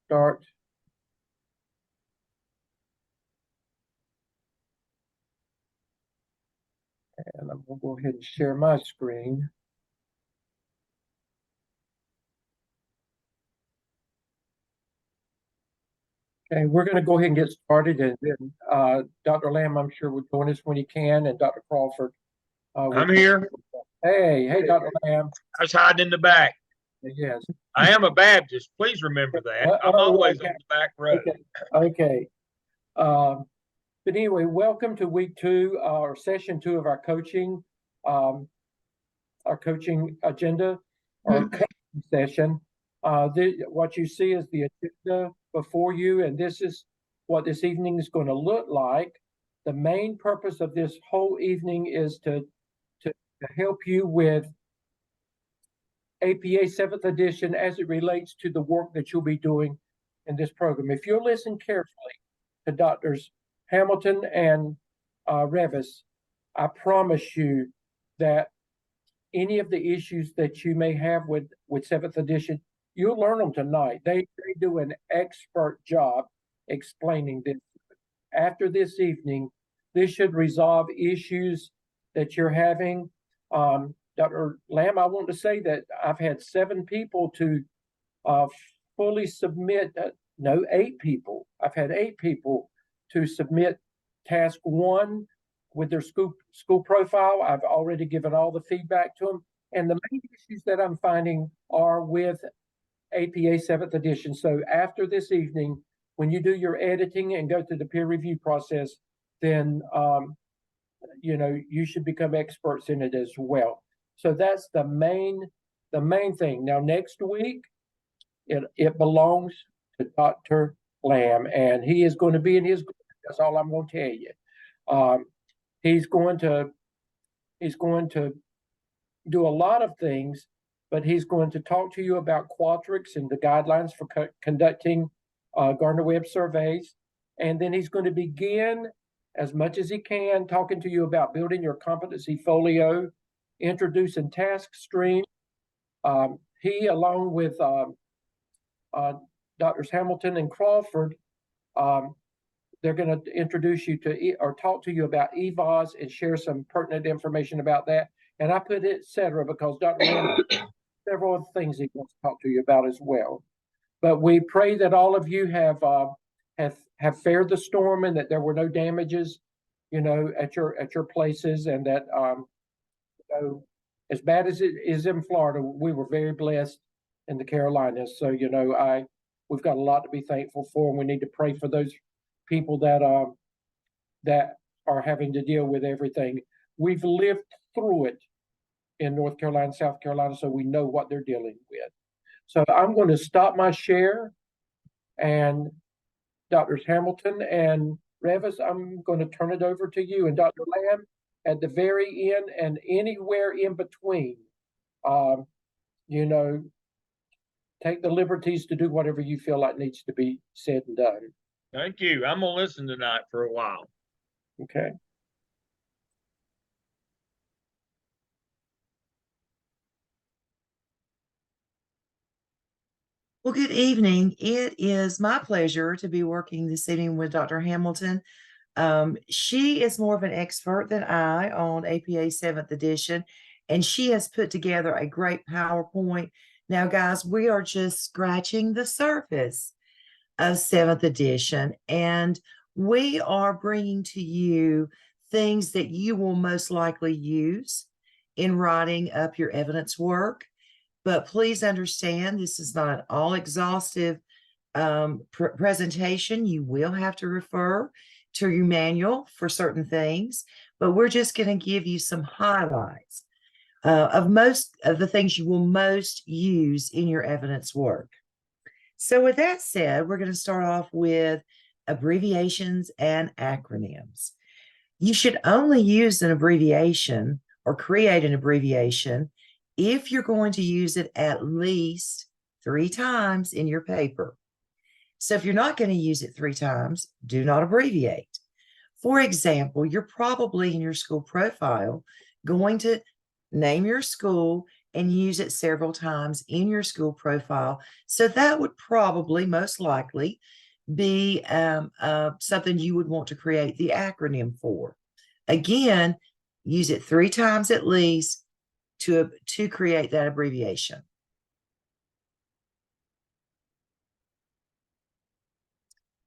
start. And I'm going to go ahead and share my screen. Okay, we're going to go ahead and get started, and then Dr. Lamb, I'm sure, will join us when he can, and Dr. Crawford. I'm here. Hey, Dr. Lamb. I was hiding in the back. Yes. I am a Baptist. Please remember that. I'm always on the back row. Okay. But anyway, welcome to week 2, or session 2 of our coaching agenda, or coaching session. What you see is the agenda before you, and this is what this evening is going to look like. The main purpose of this whole evening is to help you with APA 7th edition as it relates to the work that you'll be doing in this program. If you'll listen carefully to Doctors Hamilton and Revis, I promise you that any of the issues that you may have with 7th edition, you'll learn them tonight. They do an expert job explaining this. After this evening, this should resolve issues that you're having. Dr. Lamb, I want to say that I've had 7 people to fully submit, 8 people. I've had 8 people to submit task 1 with their school profile. I've already given all the feedback to them. And the main issues that I'm finding are with APA 7th edition. So after this evening, when you do your editing and go through the peer review process, then you should become experts in it as well. So that's the main thing. Now next week, it belongs to Dr. Lamb, and he is going to be in his. That's all I'm going to tell you. He's going to do a lot of things, but he's going to talk to you about Qualtrics and the guidelines for conducting Gardner-Webb surveys. And then he's going to begin, as much as he can, talking to you about building your competency folio, introducing task stream. He, along with Drs. Hamilton and Crawford, they're going to introduce you to or talk to you about EVOS and share some pertinent information about that. And I put et cetera because Dr. Lamb several other things he wants to talk to you about as well. But we pray that all of you have fared the storm and that there were no damages, at your places, and that as bad as it is in Florida, we were very blessed in the Carolinas. So we've got a lot to be thankful for, and we need to pray for those people that are having to deal with everything. We've lived through it in North Carolina, South Carolina, so we know what they're dealing with. So I'm going to stop my share, and Drs. Hamilton and Revis, I'm going to turn it over to you. And Dr. Lamb, at the very end and anywhere in between, take the liberties to do whatever you feel like needs to be said and done. Thank you. I'm going to listen tonight for a while. Okay. Well, good evening. It is my pleasure to be working this evening with Dr. Hamilton. She is more of an expert than I on APA 7th edition, and she has put together a great PowerPoint. Now, guys, we are just scratching the surface of 7th edition, and we are bringing to you things that you will most likely use in writing up your evidence work. But please understand, this is not an all-exhaustive presentation. You will have to refer to your manual for certain things, but we're just going to give you some highlights of most of the things you will most use in your evidence work. So with that said, we're going to start off with abbreviations and acronyms. You should only use an abbreviation or create an abbreviation if you're going to use it at least 3 times in your paper. So if you're not going to use it 3 times, do not abbreviate. For example, you're probably in your school profile going to name your school and use it several times in your school profile. So that would probably most likely be something you would want to create the acronym for. Again, use it 3 times at least to create that abbreviation.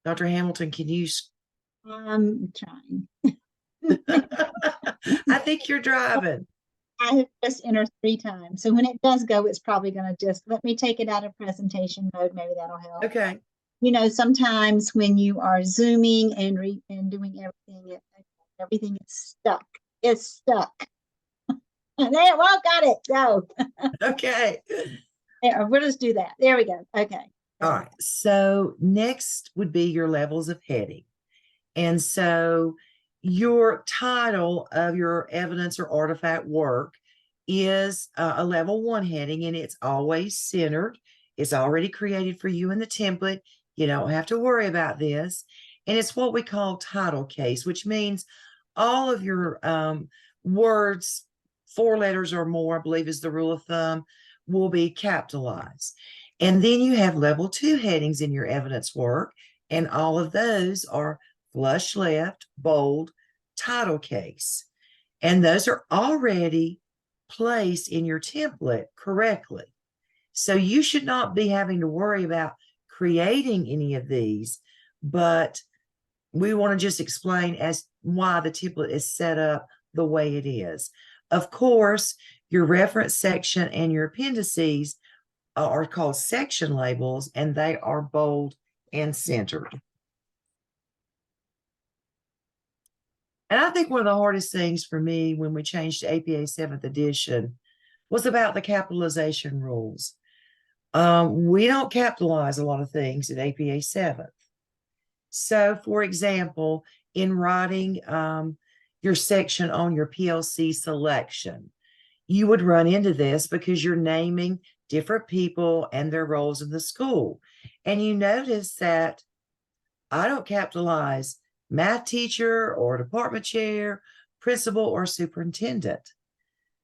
Dr. Hamilton, can you? I'm trying. I think you're driving. I have just entered 3 times. So when it does go, it's probably going to just let me take it out of presentation mode. Maybe that'll help. Okay. You know, sometimes when you are zooming and doing everything is stuck. It's stuck. There, well, got it. Go. Okay. There, we'll just do that. There we go. Okay. All right. So next would be your levels of heading. And so your title of your evidence or artifact work is a level 1 heading, and it's always centered. It's already created for you in the template. You don't have to worry about this. And it's what we call title case, which means all of your words, 4 letters or more, I believe is the rule of thumb, will be capitalized. And then you have level 2 headings in your evidence work, and all of those are flush left, bold, title case. And those are already placed in your template correctly. So you should not be having to worry about creating any of these, but we want to just explain as why the template is set up the way it is. Of course, your reference section and your appendices are called section labels, and they are bold and centered. And I think one of the hardest things for me when we changed to APA 7th edition was about the capitalization rules. We don't capitalize a lot of things at APA 7th. So, for example, in writing your section on your PLC selection, you would run into this because you're naming different people and their roles in the school. And you notice that I don't capitalize math teacher or department chair, principal or superintendent.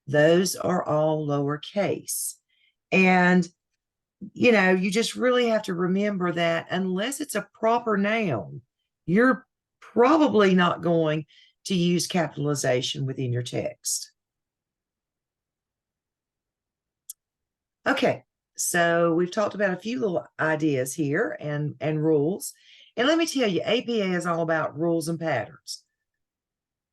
Those are all lowercase. And, you know, you just really have to remember that unless it's a proper noun, you're probably not going to use capitalization within your text. Okay, so we've talked about a few little ideas here and rules. And let me tell you, APA is all about rules and patterns.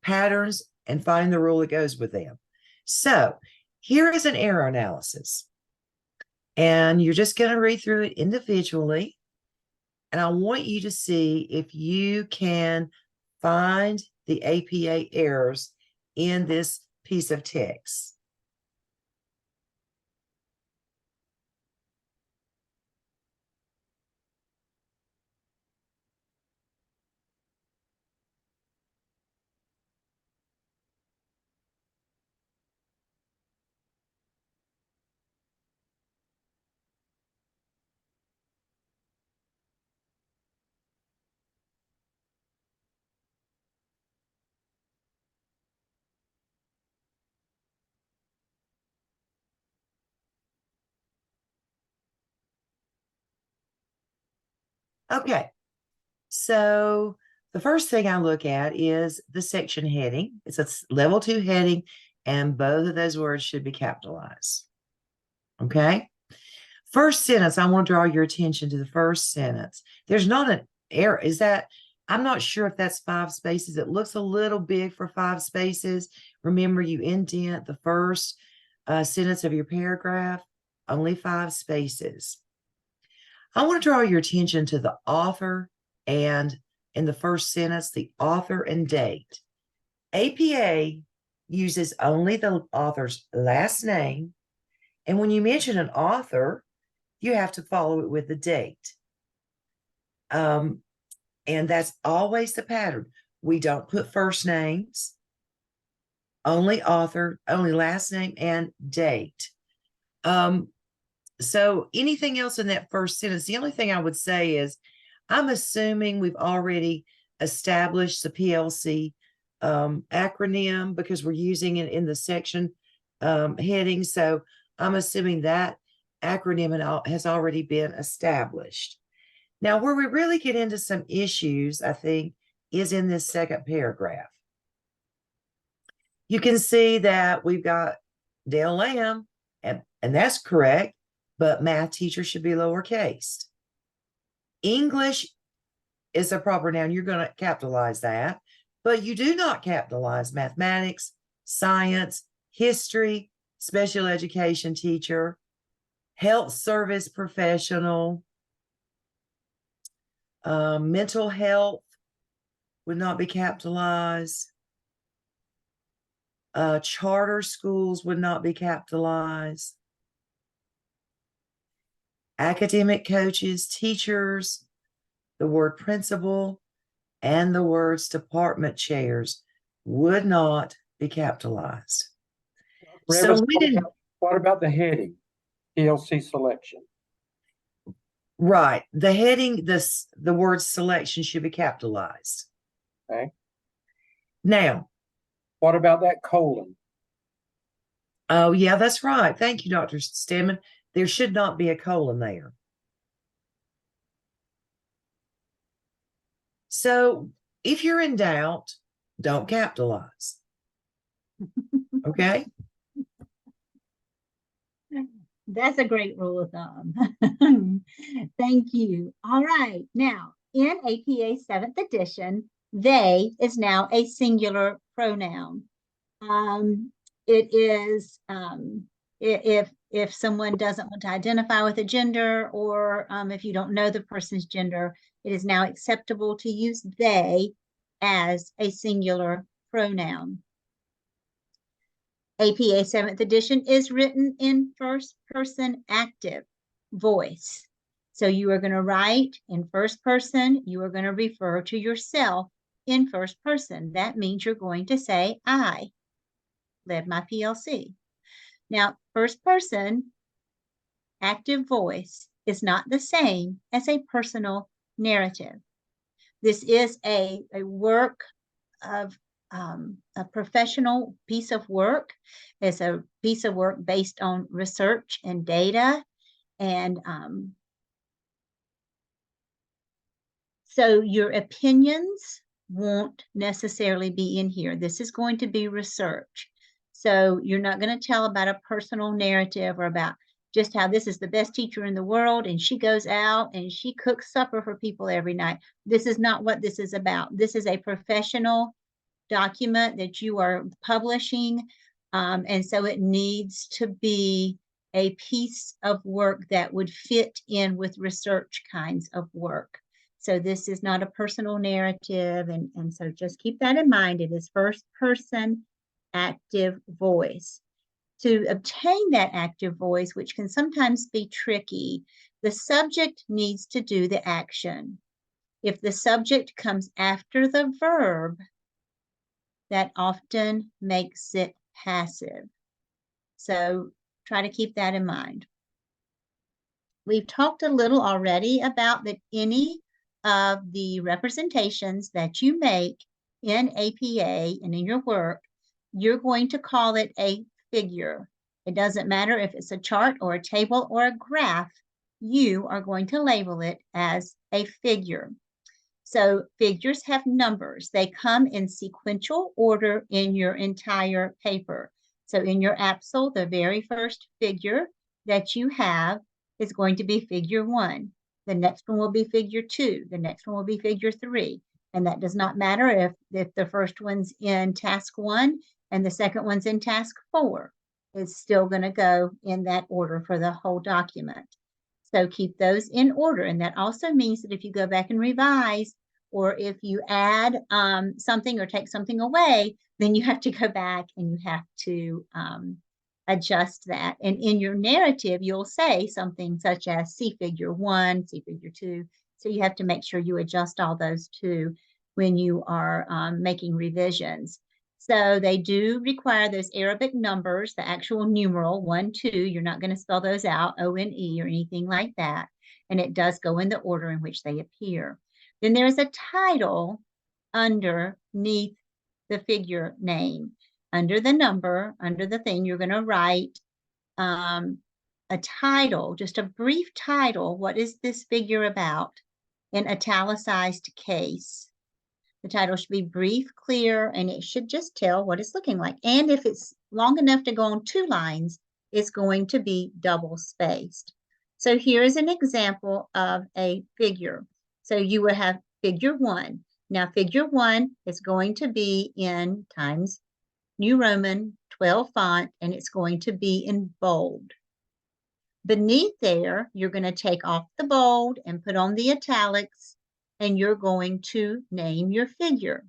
Patterns and finding the rule that goes with them. So here is an error analysis. And you're just going to read through it individually. And I want you to see if you can find the APA errors in this piece of text. Okay, so the first thing I look at is the section heading. It's a level 2 heading, and both of those words should be capitalized. Okay. First sentence, I want to draw your attention to the first sentence. There's not an error. Is that, I'm not sure if that's 5 spaces. It looks a little big for 5 spaces. Remember, you indent the first sentence of your paragraph, only 5 spaces. I want to draw your attention to the author and in the first sentence, the author and date. APA uses only the author's last name. And when you mention an author, you have to follow it with the date. And that's always the pattern. We don't put first names, only author, only last name and date. So anything else in that first sentence, the only thing I would say is I'm assuming we've already established the PLC acronym because we're using it in the section heading. So I'm assuming that acronym has already been established. Now, where we really get into some issues, I think, is in this second paragraph. You can see that we've got Dale Lamb, and that's correct, but math teacher should be lowercase. English is a proper noun. You're going to capitalize that, but you do not capitalize mathematics, science, history, special education teacher, health service professional, mental health would not be capitalized. Charter schools would not be capitalized. Academic coaches, teachers, the word principal, and the words department chairs would not be capitalized. So Revis, we didn't, what about the heading? TLC selection. right. The heading, the word selection should be capitalized. Okay. Now, What about that colon? oh, yeah, that's right. Thank you, Dr. Stemmen. There should not be a colon there. So if you're in doubt, don't capitalize. Okay. That's a great rule of thumb. Thank you. All right. Now, in APA 7th edition, they is now a singular pronoun. It is, if someone doesn't want to identify with a gender, or if you don't know the person's gender, it is now acceptable to use they as a singular pronoun. APA 7th edition is written in first person active voice. So you are going to write in first person. You are going to refer to yourself in first person. That means you're going to say, I led my PLC. Now, first person active voice is not the same as a personal narrative. This is a work of a professional piece of work. It's a piece of work based on research and data. And so your opinions won't necessarily be in here. This is going to be research. So you're not going to tell about a personal narrative or about just how this is the best teacher in the world and she goes out and she cooks supper for people every night. This is not what this is about. This is a professional document that you are publishing. And so it needs to be a piece of work that would fit in with research kinds of work. So this is not a personal narrative. And so just keep that in mind. It is first person active voice. To obtain that active voice, which can sometimes be tricky, the subject needs to do the action. If the subject comes after the verb, that often makes it passive. So try to keep that in mind. We've talked a little already about that any of the representations that you make in APA and in your work, you're going to call it a figure. It doesn't matter if it's a chart or a table or a graph, you are going to label it as a figure. So figures have numbers. They come in sequential order in your entire paper. So in your APSL, the very first figure that you have is going to be figure 1. The next one will be figure 2. The next one will be figure 3. And that does not matter if the first one's in task 1 and the second one's in task 4. It's still going to go in that order for the whole document. So keep those in order. And that also means that if you go back and revise, or if you add something or take something away, then you have to go back and you have to adjust that. And in your narrative, you'll say something such as see figure 1, see figure 2. So you have to make sure you adjust all those too when you are making revisions. So they do require those Arabic numbers, the actual numeral 1, 2. You're not going to spell those out, O-N-E or anything like that. And it does go in the order in which they appear. Then there is a title underneath the figure name. Under the number, under the thing, you're going to write a title, just a brief title. What is this figure about? In italicized case. The title should be brief, clear, and it should just tell what it's looking like. And if it's long enough to go on 2 lines, it's going to be double spaced. So here is an example of a figure. So you would have figure 1. Now figure 1 is going to be in Times New Roman 12 font, and it's going to be in bold. Beneath there, you're going to take off the bold and put on the italics, and you're going to name your figure.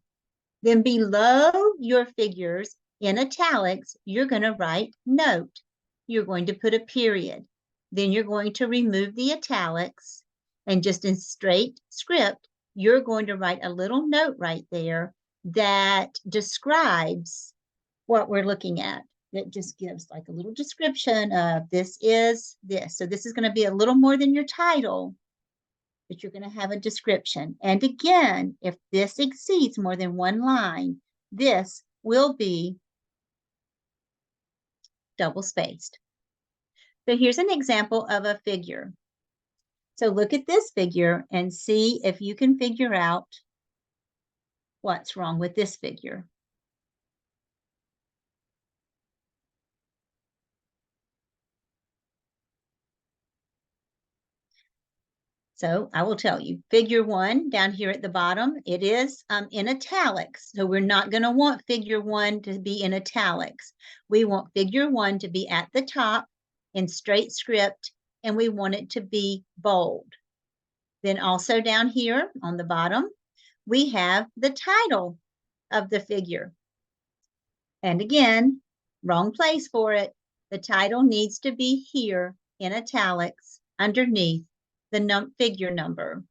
Then below your figures in italics, you're going to write note. You're going to put a period. Then you're going to remove the italics, and just in straight script, you're going to write a little note right there that describes what we're looking at. That just gives like a little description of this is this. So this is going to be a little more than your title, but you're going to have a description. And again, if this exceeds more than 1 line, this will be double spaced. So here's an example of a figure. So look at this figure and see if you can figure out what's wrong with this figure. So I will tell you, figure 1 down here at the bottom, it is in italics. So we're not going to want figure 1 to be in italics. We want figure 1 to be at the top in straight script, and we want it to be bold. Then also down here on the bottom, we have the title of the figure. And again, wrong place for it. The title needs to be here in italics underneath the figure number.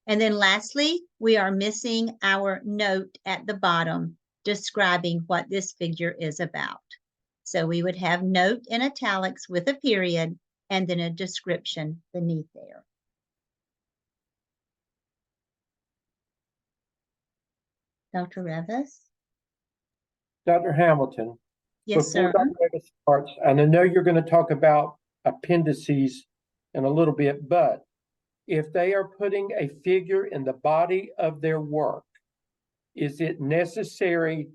And then lastly, we are missing our note at the bottom describing what this figure is about. So we would have note in italics with a period and then a description beneath there. Dr. Revis? Dr. Hamilton, Yes, before sir. Dr. Revis starts, and I know you're going to talk about appendices in a little bit, but if they are putting a figure in the body of their work, is it necessary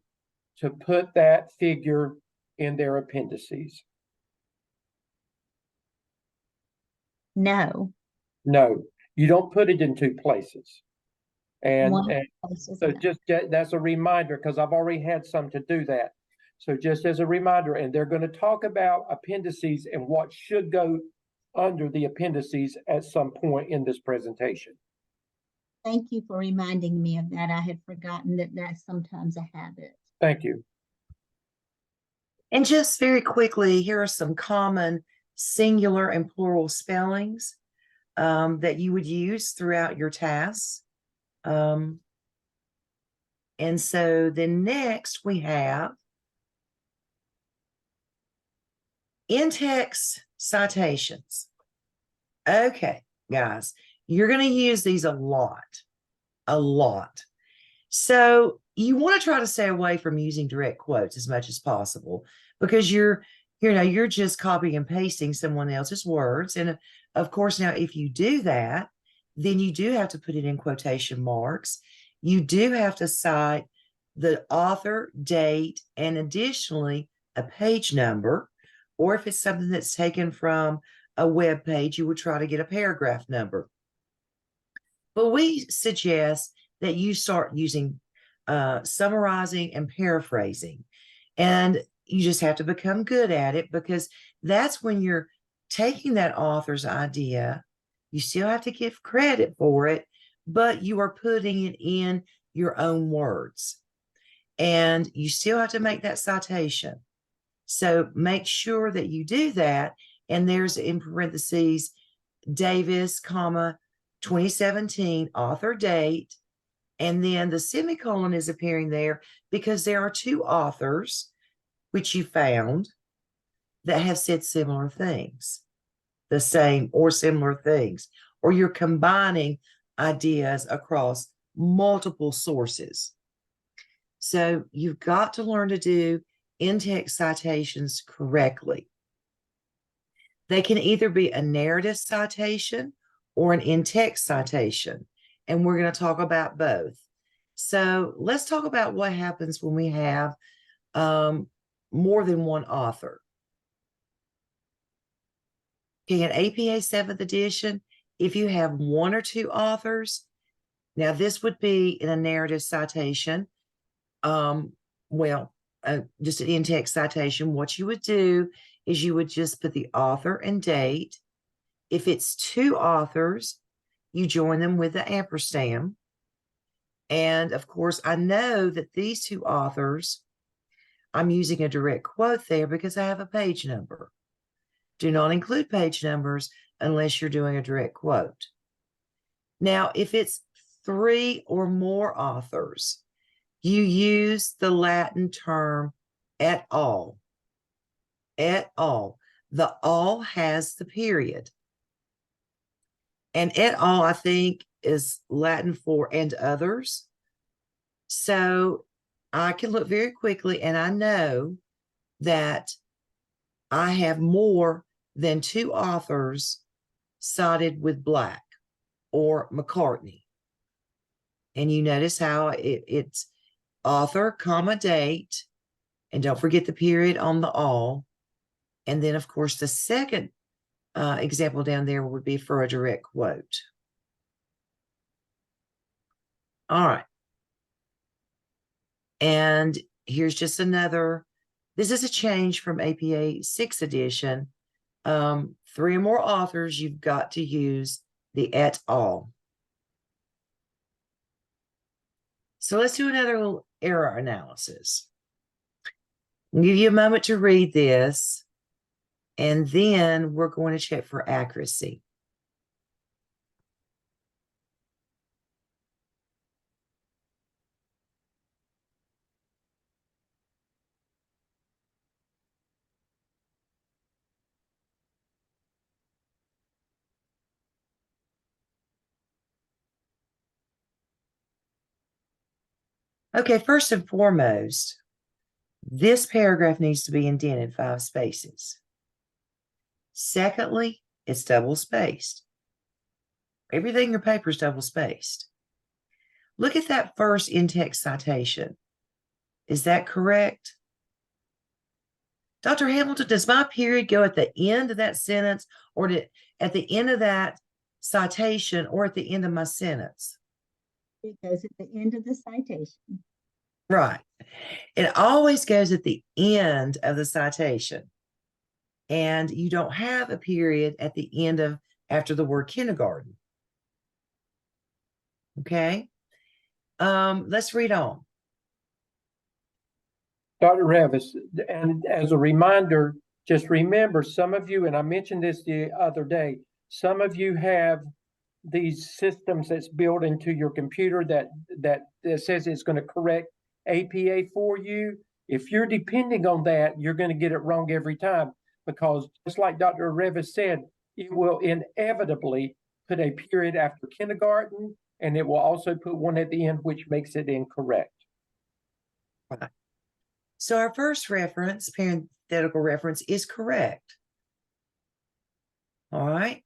to put that figure in their appendices? No. No, you don't put it in 2 places. And Place is so no. just that's a reminder, because I've already had some to do that. So just as a reminder, and they're going to talk about appendices and what should go under the appendices at some point in this presentation. Thank you for reminding me of that. I had forgotten that that's sometimes a habit. Thank you. And just very quickly, here are some common singular and plural spellings that you would use throughout your tasks. And so then next we have in-text citations. Okay, guys, you're going to use these a lot. So you want to try to stay away from using direct quotes as much as possible, because you're just copying and pasting someone else's words. And of course, now if you do that, then you do have to put it in quotation marks. You do have to cite the author, date, and additionally a page number. Or if it's something that's taken from a web page, you would try to get a paragraph number. But we suggest that you start using summarizing and paraphrasing. And you just have to become good at it, because that's when you're taking that author's idea. You still have to give credit for it, but you are putting it in your own words. And you still have to make that citation. So make sure that you do that. And there's in parentheses, Davis, 2017, author date. And then the semicolon is appearing there because there are 2 authors which you found that have said similar things, the same or similar things, or you're combining ideas across multiple sources. So you've got to learn to do in-text citations correctly. They can either be a narrative citation or an in-text citation, and we're going to talk about both. So let's talk about what happens when we have more than one author. Okay, in APA 7th edition, if you have one or two authors, now this would be in a narrative citation, just an in-text citation. What you would do is you would just put the author and date. If it's two authors, you join them with the ampersand. And of course, I know that these two authors, I'm using a direct quote there because I have a page number. Do not include page numbers unless you're doing a direct quote. Now, if it's three or more authors, you use the Latin term et al. Et al. The all has the period. And et al, I think, is Latin for and others. So I can look very quickly and I know that I have more than two authors cited with Black or McCartney. And you notice how it's author, comma, date, and don't forget the period on the all. And then, of course, the second example down there would be for a direct quote. All right. And here's just another, this is a change from APA 6th edition. Three or more authors, you've got to use the et al. So let's do another little error analysis. I'll give you a moment to read this, and then we're going to check for accuracy. Okay, first and foremost, this paragraph needs to be indented 5 spaces. Secondly, it's double spaced. Everything in your paper is double spaced. Look at that first in-text citation. Is that correct? Dr. Hamilton, does my period go at the end of that sentence or at the end of that citation or at the end of my sentence? It goes at the end of the citation. Right. It always goes at the end of the citation. And you don't have a period at the end of after the word kindergarten. Okay. Let's read on. Dr. Revis, and as a reminder, just remember, some of you, and I mentioned this the other day, some of you have these systems that's built into your computer that says it's going to correct APA for you. If you're depending on that, you're going to get it wrong every time, because just like Dr. Revis said, it will inevitably put a period after kindergarten, and it will also put one at the end, which makes it incorrect. Right. So our first reference, parenthetical reference, is correct. All right.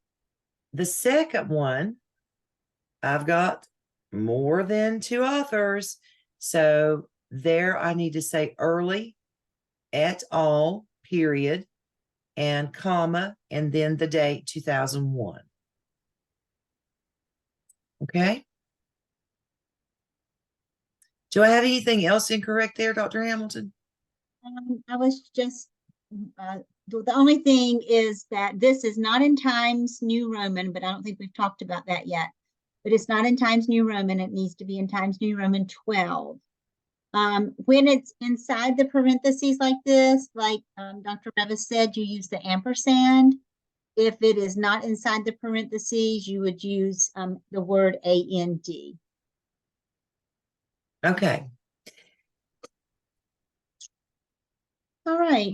The second one, I've got more than 2 authors. So there I need to say early, et al, period, and comma, and then the date 2001. Okay. Do I have anything else incorrect there, Dr. Hamilton? I was just, the only thing is that this is not in Times New Roman, but I don't think we've talked about that yet. But it's not in Times New Roman. It needs to be in Times New Roman 12. When it's inside the parentheses like this, like Dr. Revis said, you use the ampersand. If it is not inside the parentheses, you would use the word AND. Okay. All right.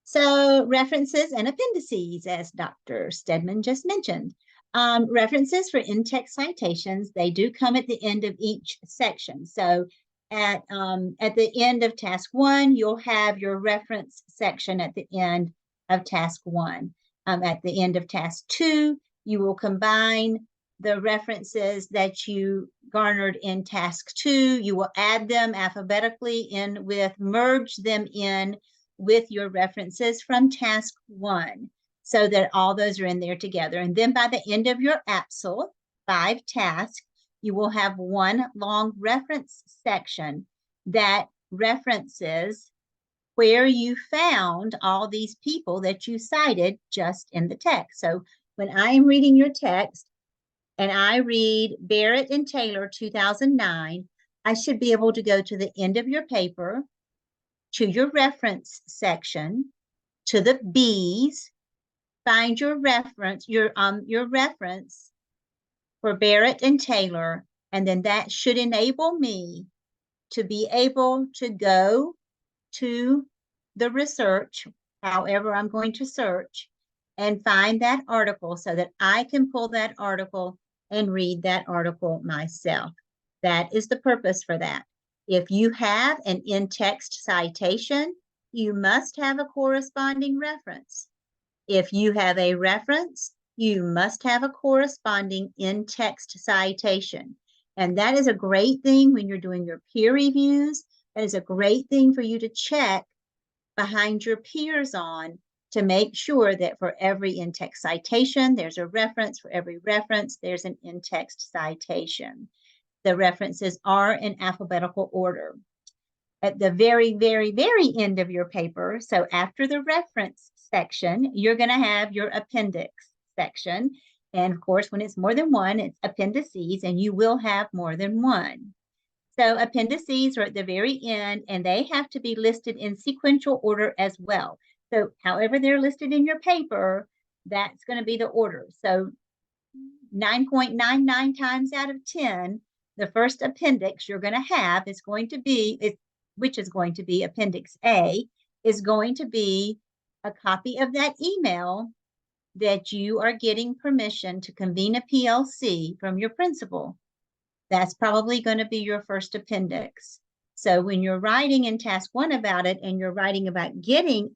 So references and appendices, as Dr. Stedman just mentioned. References for in-text citations, they do come at the end of each section. So at the end of task 1, you'll have your reference section at the end of task 1. At the end of task 2, you will combine the references that you garnered in task 2. You will add them alphabetically in with, merge them in with your references from task 1, so that all those are in there together. And then by the end of your APSL 5 tasks, you will have one long reference section that references where you found all these people that you cited just in the text. So when I am reading your text and I read Barrett and Taylor 2009, I should be able to go to the end of your paper, to your reference section, to the B's, find your reference, your reference for Barrett and Taylor, and then that should enable me to be able to go to the research, however I'm going to search, and find that article so that I can pull that article and read that article myself. That is the purpose for that. If you have an in-text citation, you must have a corresponding reference. If you have a reference, you must have a corresponding in-text citation. And that is a great thing when you're doing your peer reviews. That is a great thing for you to check behind your peers on, to make sure that for every in-text citation, there's a reference. For every reference, there's an in-text citation. The references are in alphabetical order. At the very, very, very end of your paper, so after the reference section, you're going to have your appendix section. And of course, when it's more than one, it's appendices, and you will have more than one. So appendices are at the very end, and they have to be listed in sequential order as well. So however they're listed in your paper, that's going to be the order. So 9.99 times out of 10, the first appendix you're going to have is going to be, which is going to be Appendix A, is going to be a copy of that email that you are getting permission to convene a PLC from your principal. That's probably going to be your first appendix. So when you're writing in task 1 about it, and you're writing about getting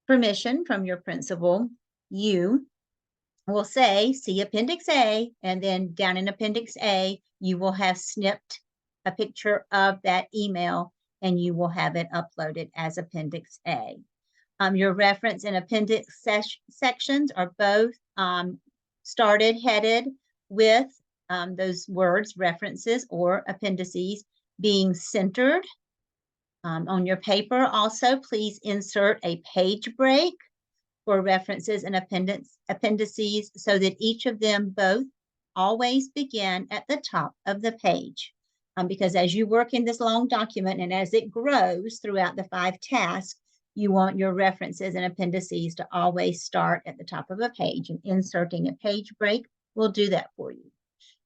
permission from your principal, you will say, see Appendix A, and then down in Appendix A, you will have snipped a picture of that email, and you will have it uploaded as Appendix A. Your reference and appendix sections are both headed with those words, references or appendices, being centered. On your paper also, please insert a page break for references and appendices, so that each of them both always begin at the top of the page. Because as you work in this long document and as it grows throughout the 5 tasks, you want your references and appendices to always start at the top of a page, and inserting a page break will do that for you.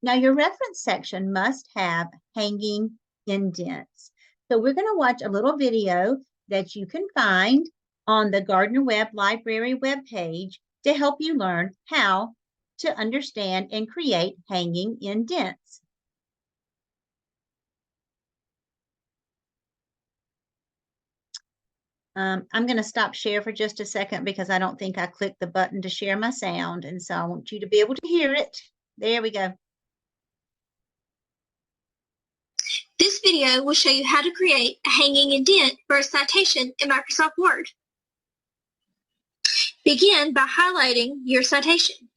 Now, your reference section must have hanging indents. So we're going to watch a little video that you can find on the Gardner Webb Library webpage to help you learn how to understand and create hanging indents. I'm going to stop share for just a second because I don't think I clicked the button to share my sound. And so I want you to be able to hear it. There we go. This video will show you how to create a hanging indent for a citation in Microsoft Word. Begin by highlighting your citation.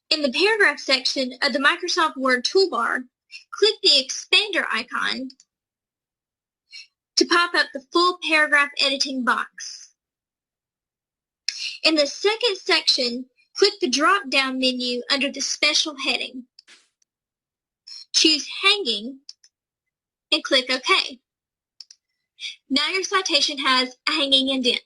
In the paragraph section of the Microsoft Word toolbar, click the expander icon to pop up the full paragraph editing box. In the second section, click the drop-down menu under the special heading. Choose Hanging and click OK. Now your citation has a hanging indent.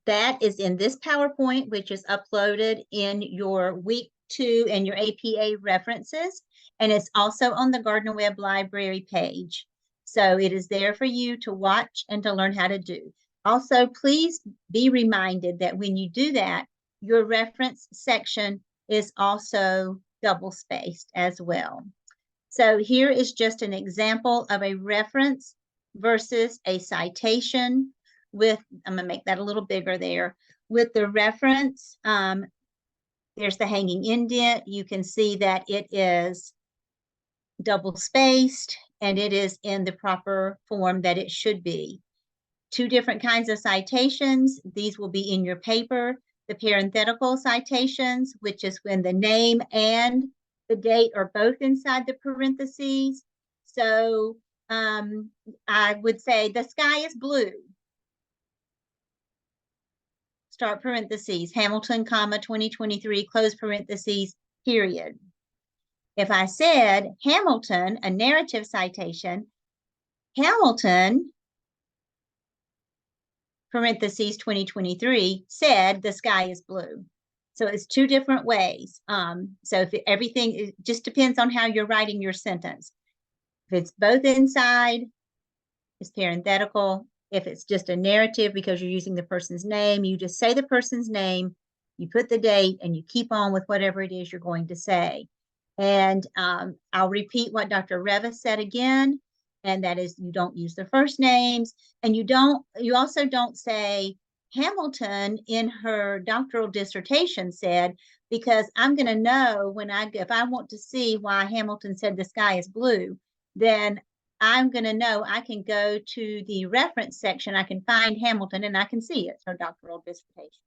That is in this PowerPoint, which is uploaded in your week 2 and your APA references. And it's also on the Gardner Webb Library page. So it is there for you to watch and to learn how to do. Also, please be reminded that when you do that, your reference section is also double spaced as well. So here is just an example of a reference versus a citation with, I'm gonna make that a little bigger there. With the reference, there's the hanging indent. You can see that it is double spaced and it is in the proper form that it should be. Two different kinds of citations. These will be in your paper. The parenthetical citations, which is when the name and the date are both inside the parentheses. So I would say the sky is blue. Start parentheses, Hamilton, comma, 2023, close parentheses, period. If I said Hamilton, a narrative citation, Hamilton, parentheses 2023, said the sky is blue. So it's two different ways. So if everything, it just depends on how you're writing your sentence. If it's both inside, it's parenthetical. If it's just a narrative because you're using the person's name, you just say the person's name, you put the date, and you keep on with whatever it is you're going to say. And I'll repeat what Dr. Revis said again, and that is you don't use the first names, and you also don't say Hamilton in her doctoral dissertation said, because I'm going to know if I want to see why Hamilton said the sky is blue, then I'm going to know I can go to the reference section, I can find Hamilton, and I can see it's her doctoral dissertation.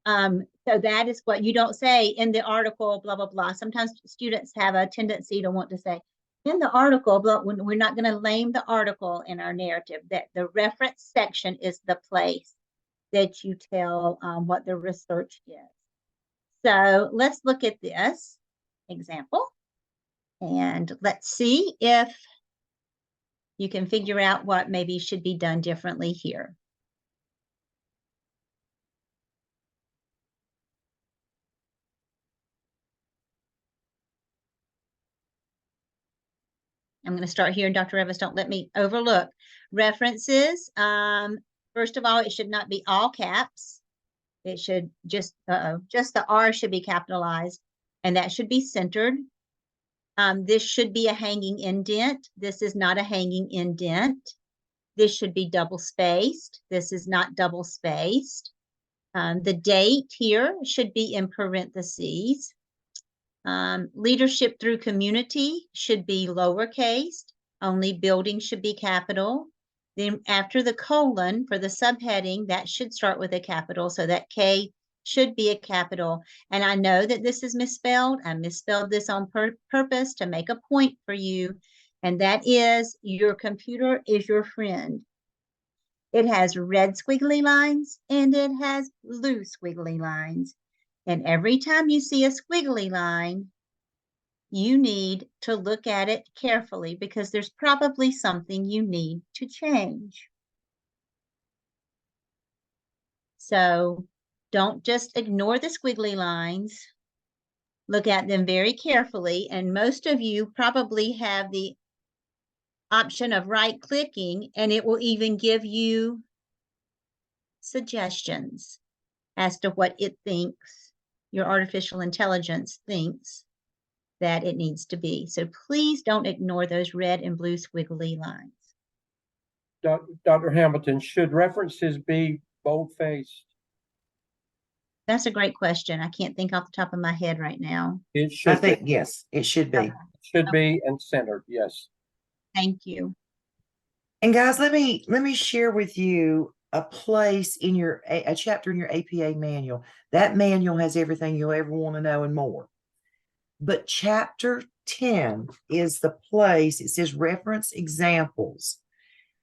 So that is what you don't say in the article, blah, blah, blah. Sometimes students have a tendency to want to say in the article, but we're not going to name the article in our narrative. That the reference section is the place that you tell what the research is. So let's look at this example and let's see if you can figure out what maybe should be done differently here. I'm going to start here, Dr. Revis, don't let me overlook. References, first of all, it should not be all caps. It should just the R should be capitalized, and that should be centered. This should be a hanging indent. This is not a hanging indent. This should be double spaced. This is not double spaced. The date here should be in parentheses. Leadership through community should be lowercase. Only building should be capital. Then after the colon for the subheading, that should start with a capital. So that K should be a capital. And I know that this is misspelled. I misspelled this on purpose to make a point for you. And that is your computer is your friend. It has red squiggly lines and it has blue squiggly lines. And every time you see a squiggly line, you need to look at it carefully because there's probably something you need to change. So don't just ignore the squiggly lines. Look at them very carefully. And most of you probably have the option of right-clicking, and it will even give you suggestions as to what it thinks, your artificial intelligence thinks that it needs to be. So please don't ignore those red and blue squiggly lines. Dr. Hamilton, should references be bold-faced? That's a great question. I can't think off the top of my head right now. It I should be, think, yes, it should be. should be and centered, yes. Thank you. And guys, let me share with you a place in a chapter in your APA manual. That manual has everything you'll ever want to know and more. But chapter 10 is the place, it says reference examples.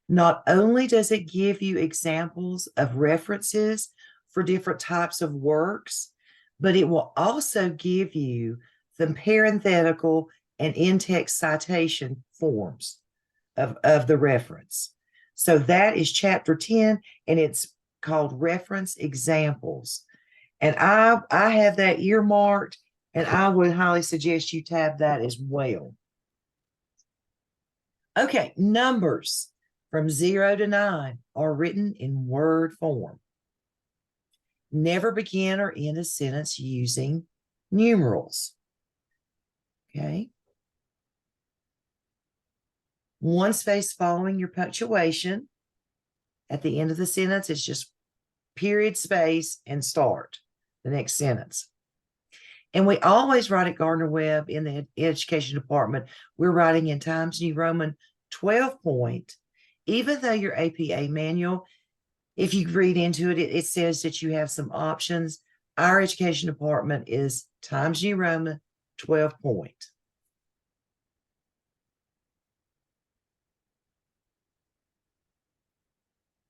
Not only does it give you examples of references for different types of works, but it will also give you the parenthetical and in-text citation forms of the reference. So that is chapter 10, and it's called reference examples. And I have that earmarked, and I would highly suggest you tab that as well. Okay, numbers from 0 to 9 are written in word form. Never begin or end a sentence using numerals. Okay. one space following your punctuation. At the end of the sentence, it's just period, space, and start the next sentence. And we always write at Gardner-Webb in the education department, we're writing in Times New Roman 12 point. Even though your APA manual, if you read into it, it says that you have some options. Our education department is Times New Roman 12 point.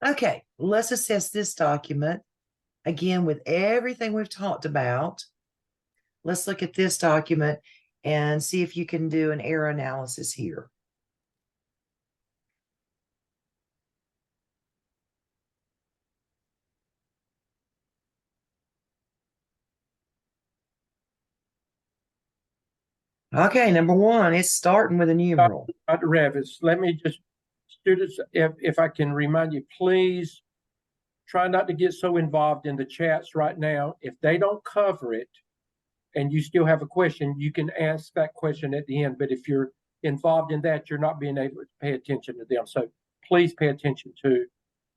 Okay, let's assess this document. Again, with everything we've talked about, let's look at this document and see if you can do an error analysis here. Okay, number one, it's starting with a numeral. Dr. Revis, let me just, students, if I can remind you, please try not to get so involved in the chats right now. If they don't cover it and you still have a question, you can ask that question at the end. But if you're involved in that, you're not being able to pay attention to them. So please pay attention to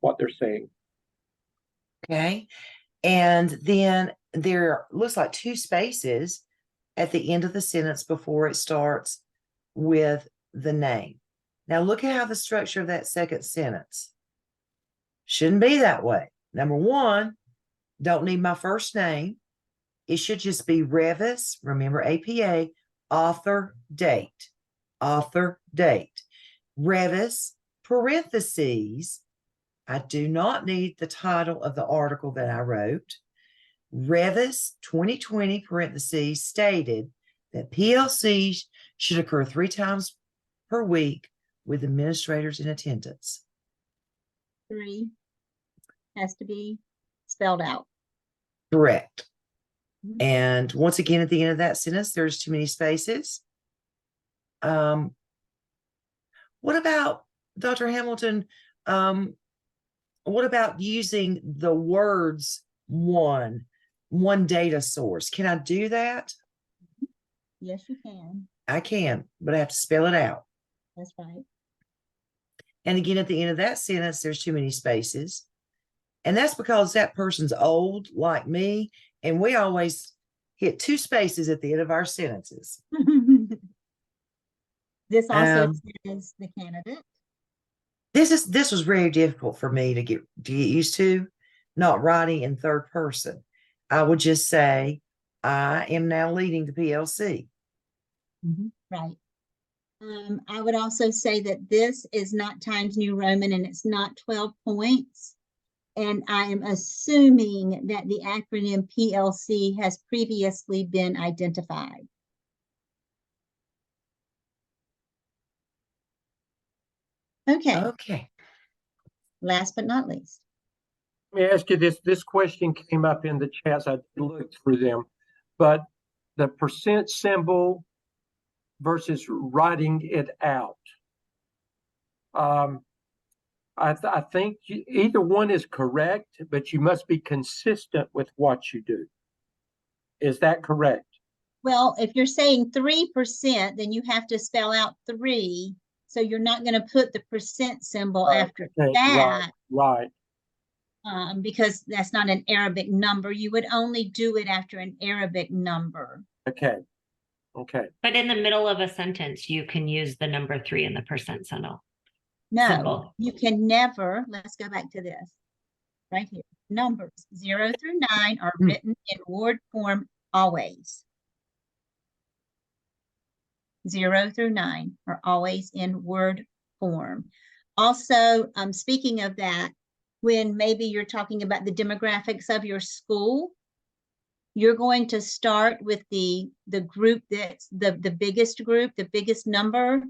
what they're saying. Okay. And then there looks like two spaces at the end of the sentence before it starts with the name. Now look at how the structure of that second sentence. Shouldn't be that way. Number one, don't need my first name. It should just be Revis, remember APA, author, date. Author, date. Revis, parentheses. I do not need the title of the article that I wrote. Revis 2020 parentheses stated that PLCs should occur 3 times per week with administrators in attendance. 3 has to be spelled out. Correct. Mhm. And once again, at the end of that sentence, there's too many spaces. What about, Dr. Hamilton, what about using the words one data source? Can I do that? Yes, you can. I can, but I have to spell it out. That's right. And again, at the end of that sentence, there's too many spaces. And that's because that person's old, like me, and we always hit 2 spaces at the end of our sentences. This also Um, says the candidate. This was very difficult for me to get used to, not writing in third person. I would just say, I am now leading the PLC. Right. I would also say that this is not Times New Roman and it's not 12 points. And I am assuming that the acronym PLC has previously been identified. Okay, Okay. last but not least. Let me ask you this. This question came up in the chats. I looked through them, but the percent symbol versus writing it out. I think either one is correct, but you must be consistent with what you do. Is that correct? Well, if you're saying 3%, then you have to spell out 3. So you're not going to put the percent symbol after Okay, that. Right. Because that's not an Arabic number. You would only do it after an Arabic number. Okay. But in the middle of a sentence, you can use the number 3 in the percent symbol. No, Symbol. you can never, let's go back to this, right here. Numbers 0 through 9 are written in word form always. 0 through 9 are always in word form. Also, speaking of that, when maybe you're talking about the demographics of your school, you're going to start with the group that's the biggest group, the biggest number,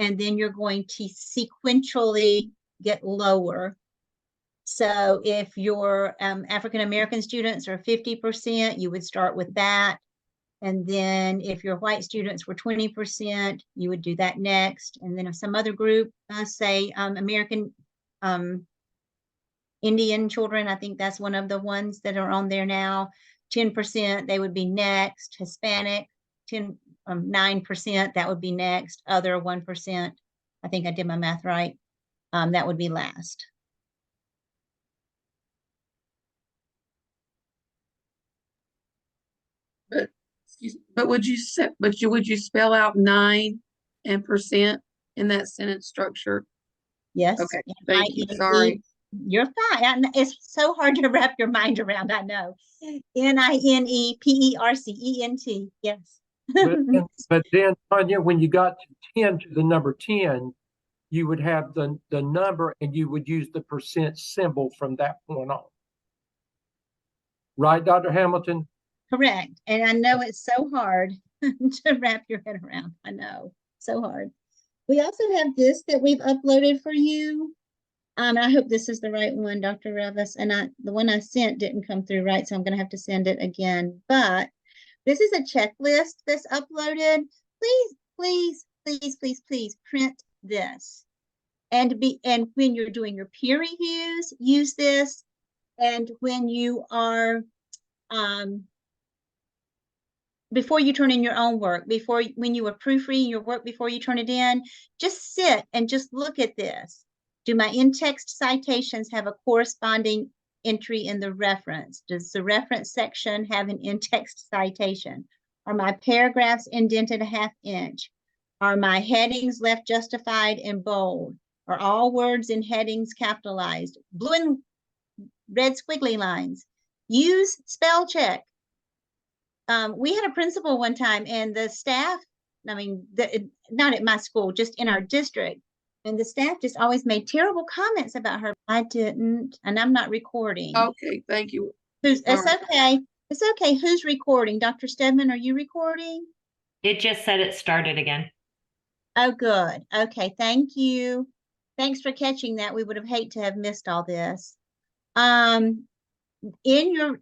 and then you're going to sequentially get lower. So if your African-American students are 50%, you would start with that. And then if your white students were 20%, you would do that next. And then if some other group, say American Indian children, I think that's one of the ones that are on there now, 10%, they would be next. Hispanic, 9%, that would be next. Other 1%, I think I did my math right. That would be last. But would you would you spell out 9 and percent in that sentence structure? Yes. Okay, thank you. N-I-N-E. Sorry. You're fine. It's so hard to wrap your mind around, I know. N-I-N-E-P-E-R-C-E-N-T. Yes. But then, Tanya, when you got to 10 to the number 10, you would have the number and you would use the percent symbol from that point on. Right, Dr. Hamilton? Correct. And I know it's so hard to wrap your head around. I know, so hard. We also have this that we've uploaded for you. I hope this is the right one, Dr. Revis. And the one I sent didn't come through right, so I'm going to have to send it again. But this is a checklist that's uploaded. Please, please, please, please, please print this. And when you're doing your peer reviews, use this. And when you are before you turn in your own work, when you are proofreading your work before you turn it in, just sit and just look at this. Do my in-text citations have a corresponding entry in the reference? Does the reference section have an in-text citation? Are my paragraphs indented a ½ inch? Are my headings left justified in bold? Are all words in headings capitalized? Blue and red squiggly lines. Use spell check. We had a principal one time and the staff, I mean, not at my school, just in our district. And the staff just always made terrible comments about her. I didn't, and I'm not recording. Okay, thank you. It's Sorry. okay. It's okay. Who's recording? Dr. Stedman, are you recording? It just said it started again. Oh, good. Okay, thank you. Thanks for catching that. We would have hate to have missed all this. In your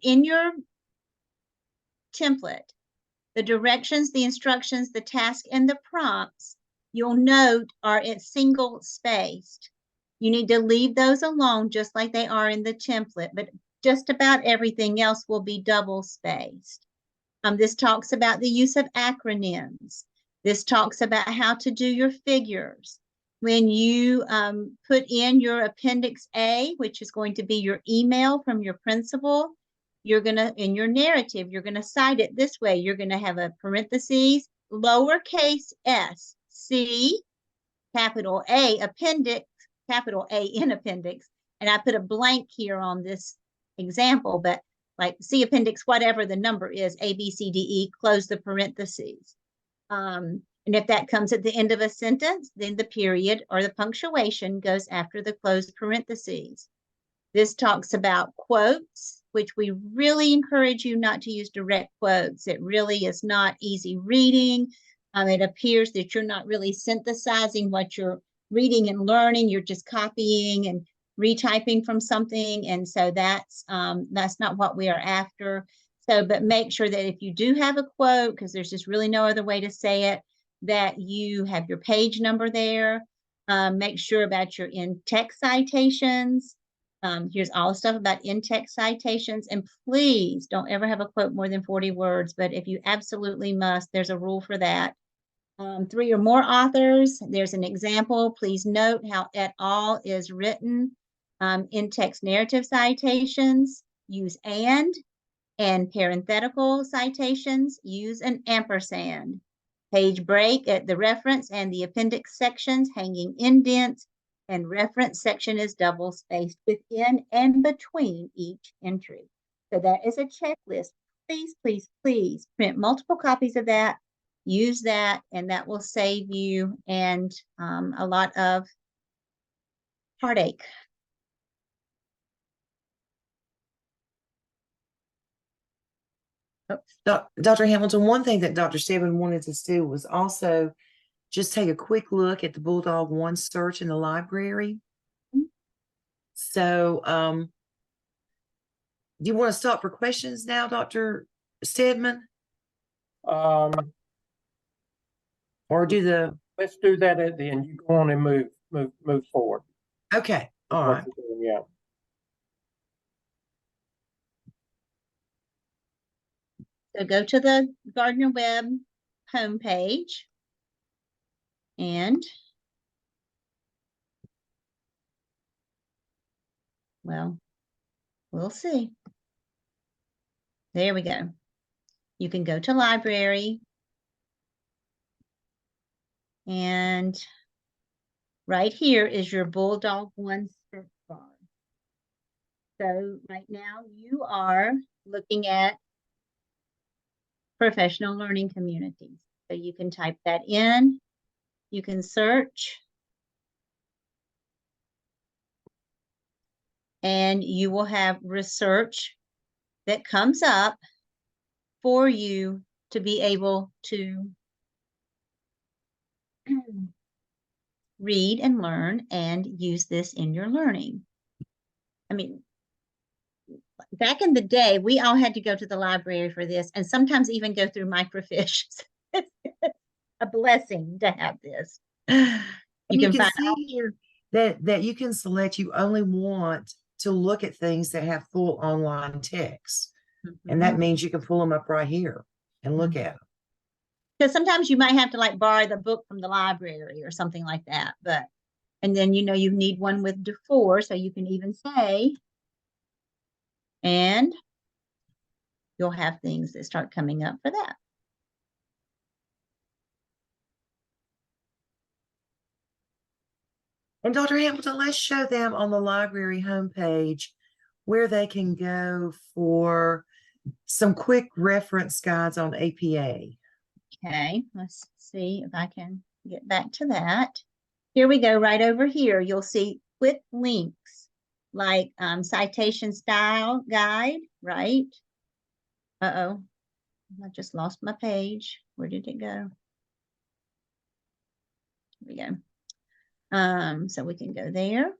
template, the directions, the instructions, the task, and the prompts, you'll note are single spaced. You need to leave those alone just like they are in the template, but just about everything else will be double spaced. This talks about the use of acronyms. This talks about how to do your figures. When you put in your Appendix A, which is going to be your email from your principal, you're going to, in your narrative, you're going to cite it this way. You're going to have a parentheses, lowercase s, C, capital A, appendix, capital A in appendix. And I put a blank here on this example, but like C appendix, whatever the number is, A, B, C, D, E, close the parentheses. And if that comes at the end of a sentence, then the period or the punctuation goes after the closed parentheses. This talks about quotes, which we really encourage you not to use direct quotes. It really is not easy reading. It appears that you're not really synthesizing what you're reading and learning. You're just copying and retyping from something. And so that's not what we are after. So, but make sure that if you do have a quote, because there's just really no other way to say it, that you have your page number there. Make sure about your in-text citations. Here's all the stuff about in-text citations. And please don't ever have a quote more than 40 words. But if you absolutely must, there's a rule for that. 3 or more authors. There's an example. Please note how et al. Is written. In-text narrative citations, use and parenthetical citations, use an ampersand. Page break at the reference and the appendix sections, hanging indents, and reference section is double spaced within and between each entry. So that is a checklist. Please, please, please print multiple copies of that, use that, and that will save you and a lot of heartache. Dr. Hamilton, one thing that Dr. Stedman wanted us to do was also just take a quick look at the Bulldog One search in the library. So, do you want to stop for questions now, Dr. Stedman? Or Or do the, let's do that at the end. You go on and move forward. okay, all right. Yeah. So go to the Gardner Webb homepage and Well, we'll see. There we go. You can go to library. And right here is your Bulldog One search bar. So right now you are looking at professional learning communities. So you can type that in, you can search, and you will have research that comes up for you to be able to read and learn and use this in your learning. I mean, back in the day, we all had to go to the library for this and sometimes even go through microfiche. It's a blessing to have this. And you can can find see here that you can select you only want to look at things that have full online text. And that means you can pull them up right here and look at them. Because sometimes you might have to like borrow the book from the library or something like that. But, and then, you know, you need one with DeFore, so you can even say, and you'll have things that start coming up for that. And Dr. Hamilton, let's show them on the library homepage where they can go for some quick reference guides on APA. Okay, let's see if I can get back to that. Here we go, right over here. You'll see quick links like citation style guide, right? Uh-oh, I just lost my page. Where did it go? Here we go. So we can go there.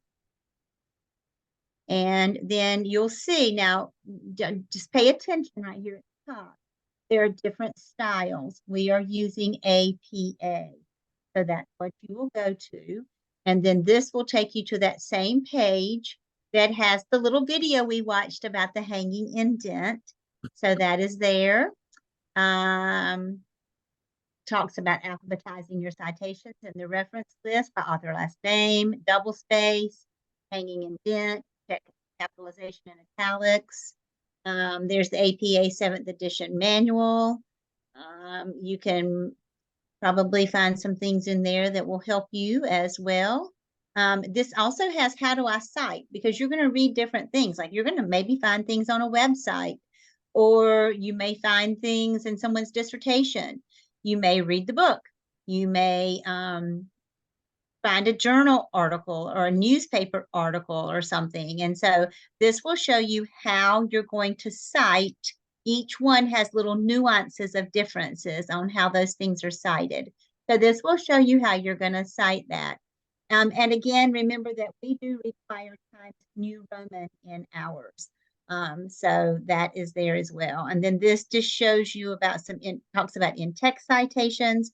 And then you'll see now, just pay attention right here at the top. There are different styles. We are using APA. So that's what you will go to. And then this will take you to that same page that has the little video we watched about the hanging indent. So that is there. Talks about alphabetizing your citations in the reference list by author last name, double space, hanging indent, capitalization and italics. There's the APA 7th edition manual. You can probably find some things in there that will help you as well. This also has how do I cite, because you're going to read different things. Like you're going to maybe find things on a website, or you may find things in someone's dissertation. You may read the book. You may find a journal article or a newspaper article or something. And so this will show you how you're going to cite. Each one has little nuances of differences on how those things are cited. So this will show you how you're going to cite that. And again, remember that we do require Times New Roman in ours. So that is there as well. And then this just shows you about talks about in-text citations,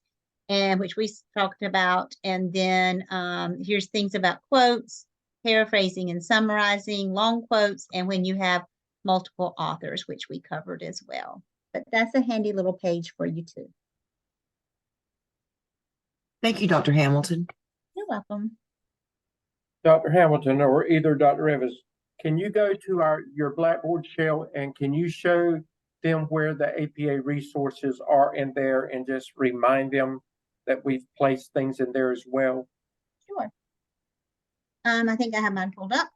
and which we talked about. And then here's things about quotes, paraphrasing and summarizing, long quotes, and when you have multiple authors, which we covered as well. But that's a handy little page for you too. Thank you, Dr. Hamilton. You're welcome. Dr. Hamilton or either Dr. Revis, can you go to your Blackboard shell and can you show them where the APA resources are in there and just remind them that we've placed things in there as well? Sure. I think I have mine pulled up.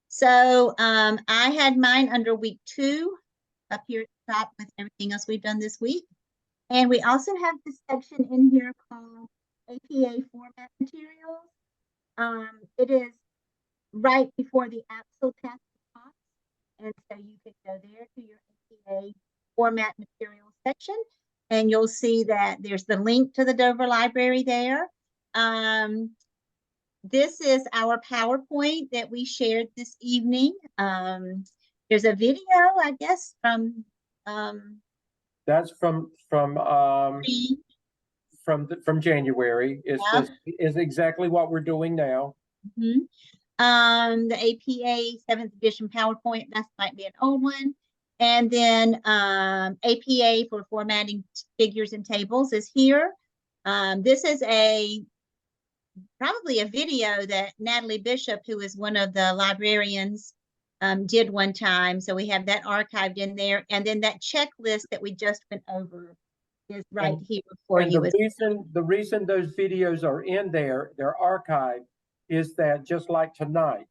So I had mine under week 2 up here at the top with everything else we've done this week. And we also have this section in here called APA format materials. It is right before the Axel test box. And so you can go there to your APA format materials section, and you'll see that there's the link to the Dover Library there. This is our PowerPoint that we shared this evening. There's a video, I guess, from That's from January. Is exactly what we're doing now. the APA 7th edition PowerPoint, that might be an old one. And then APA for formatting figures and tables is here. This is probably a video that Natalie Bishop, who is one of the librarians did one time. So we have that archived in there. And then that checklist that we just went over is right here for And you. the reason those videos are in there, they're archived, is that just like tonight,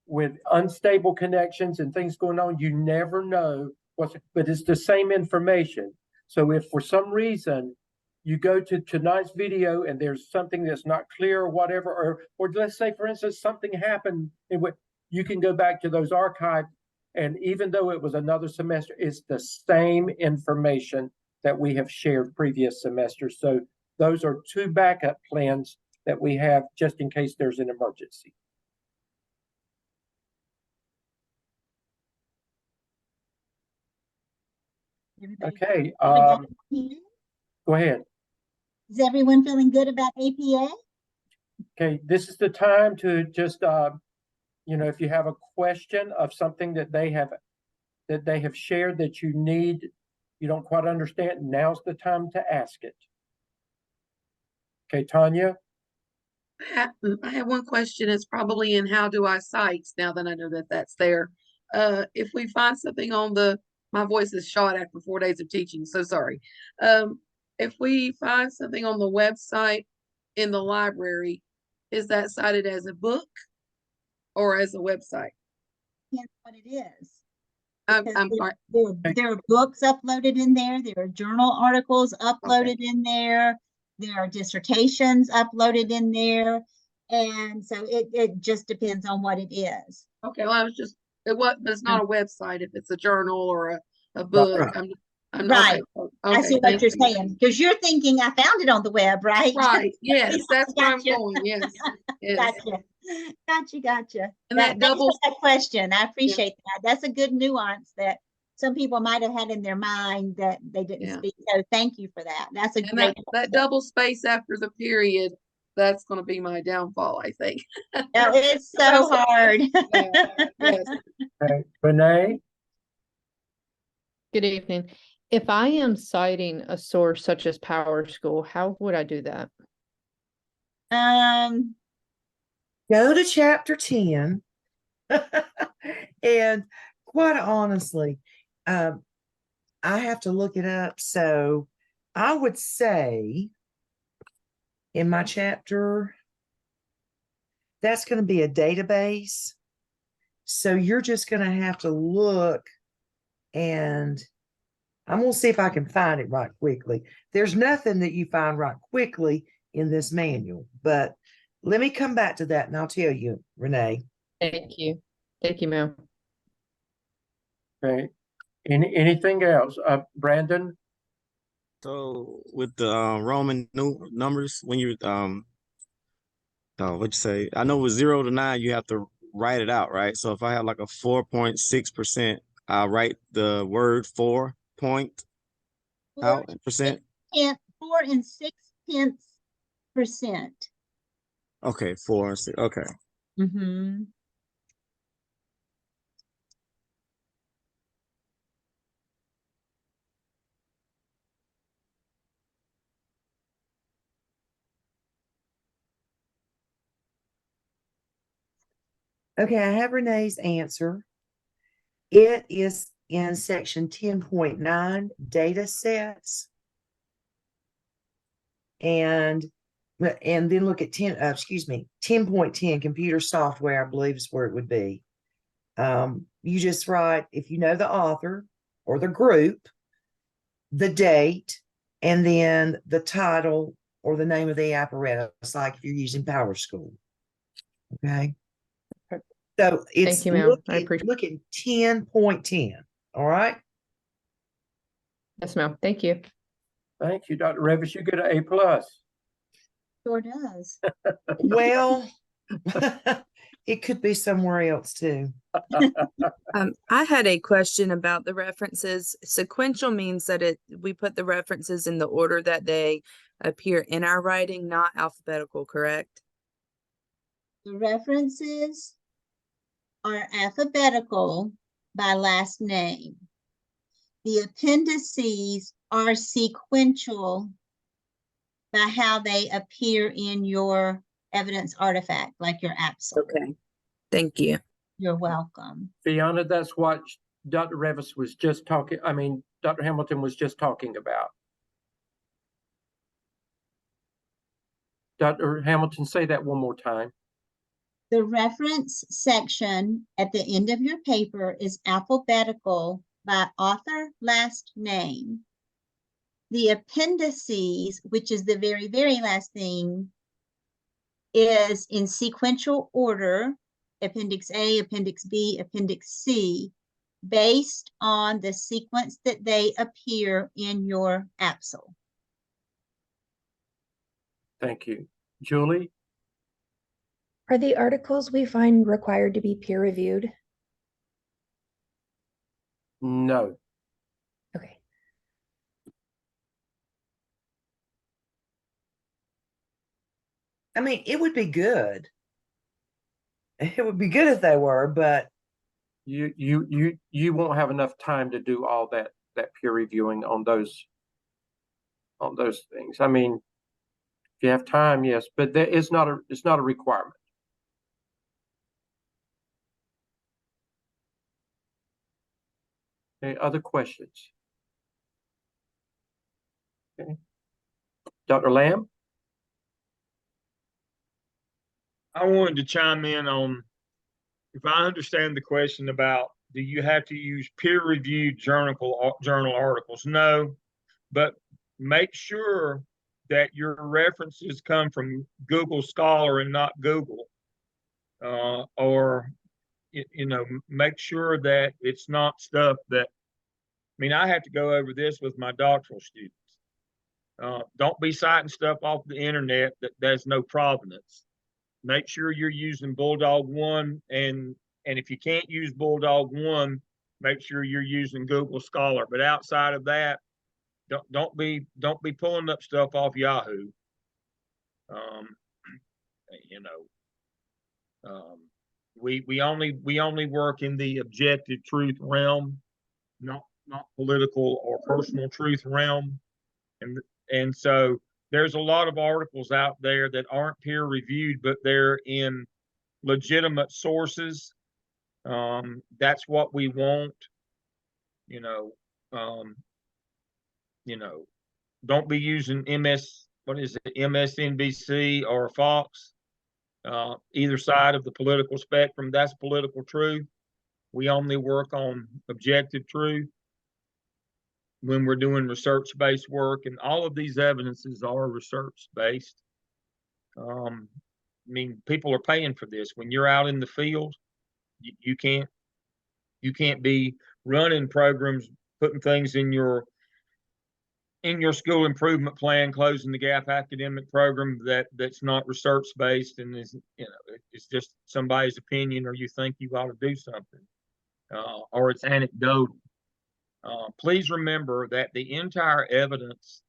with unstable connections and things going on, you never know but it's the same information. So if for some reason you go to tonight's video and there's something that's not clear or whatever, or let's say, for instance, something happened in what you can go back to those archives, and even though it was another semester, it's the same information that we have shared previous semesters. So those are two backup plans that we have just in case there's an emergency. Okay, go ahead. Is everyone feeling good about APA? Okay, this is the time to just, if you have a question of something that they have shared that you don't quite understand, now's the time to ask it. Okay, Tanya? I have one question. It's probably in how do I cite now that I know that that's there. If we find something on my voice is shot after 4 days of teaching, so sorry. If we find something on the website in the library, is that cited as a book or as a website? Depends what it is. I'm Because sorry. there are books uploaded in there. There are journal articles uploaded in there. There are dissertations uploaded in there. And so it just depends on what it is. Okay, well, but it's not a website if it's a journal or a book. Right. Right. Okay, I see what thank you're you. saying, because you're thinking I found it on the web, right? Right, yes, that's where I'm Gotcha. going, yes. Yes. Gotcha. And that Thanks for double, that question. I appreciate that. That's a good nuance that some people might have had in their mind that they didn't Yeah. speak. So thank you for that. That's a and great. that double space after the period, that's gonna be my downfall, I think. Oh, it's so hard. Yes. Okay, Renee? Good evening. If I am citing a source such as PowerSchool, how would I do that? Go to chapter 10. And quite honestly, I have to look it up. So I would say in my chapter, that's going to be a database. So you're just going to have to look, and I'm going to see if I can find it right quickly. There's nothing that you find right quickly in this manual, but let me come back to that and I'll tell you, Renee. Thank you. Thank you, ma'am. Okay. Anything else? Brandon? So with the Roman numbers, when you what'd you say? I know with 0 to 9, you have to write it out, right? So if I have like a 4.6%, I'll write the word 4 point out in percent. 4 6/10%. Okay, 4 and 6. Okay. Mm-hmm. Okay, I have Renee's answer. It is in section 10.9 data sets. And then look at 10.10 computer software, I believe is where it would be. You just write, if you know the author or the group, the date, and then the title or the name of the apparatus, like if you're using PowerSchool. Okay. So it's Thank you, ma'am. I appreciate look at 10.10. All right. Yes, ma'am. Thank you. Thank you, Dr. Revis. You get an A+. Sure does. Well, it could be somewhere else too. I had a question about the references. Sequential means that we put the references in the order that they appear in our writing, not alphabetical, correct? The references are alphabetical by last name. The appendices are sequential by how they appear in your evidence artifact, like your APSL. Okay. Thank you. You're welcome. Fiona, that's what Dr. Revis was just talking, Dr. Hamilton was just talking about. Dr. Hamilton, say that one more time. The reference section at the end of your paper is alphabetical by author last name. The appendices, which is the very, very last thing, is in sequential order, Appendix A, Appendix B, Appendix C, based on the sequence that they appear in your APSL. Thank you. Julie? Are the articles we find required to be peer reviewed? No. Okay. I mean, it would be good. It would be good if they were, but You won't have enough time to do all that peer reviewing on those things. I mean, if you have time, yes, but it's not a requirement. Okay, other questions? Okay. Dr. Lamb? I wanted to chime in on, if I understand the question about, do you have to use peer-reviewed journal articles? No, but make sure that your references come from Google Scholar and not Google. Or, make sure that it's not stuff that, I have to go over this with my doctoral students. Don't be citing stuff off the internet that there's no provenance. Make sure you're using Bulldog One, and if you can't use Bulldog One, make sure you're using Google Scholar. But outside of that, don't be pulling up stuff off Yahoo. We only work in the objective truth realm, not political or personal truth realm, and so there's a lot of articles out there that aren't peer reviewed, but they're in legitimate sources. That's what we want. Don't be using MSNBC or Fox, either side of the political spectrum. That's political truth. We only work on objective truth when we're doing research-based work, and all of these evidences are research-based. People are paying for this. When you're out in the field, you can't be running programs, putting things in your school improvement plan, closing the gap academic program that's not research-based and is, it's just somebody's opinion, or you think you ought to do something, or it's anecdotal. Please remember that the entire evidence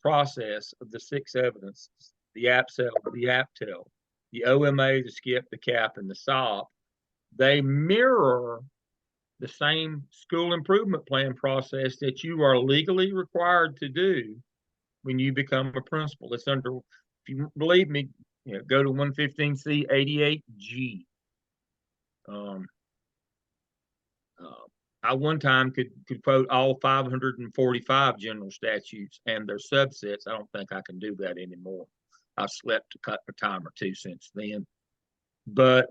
process of the 6 evidences, the APSL, the APTEL, the OMA, the SCIP, the CAP, and the SOP, they mirror the same school improvement plan process that you are legally required to do when you become a principal. It's under, if you believe me, go to 115C 88G. I one time could quote all 545 general statutes and their subsets. I don't think I can do that anymore. I've slept a time or two since then. But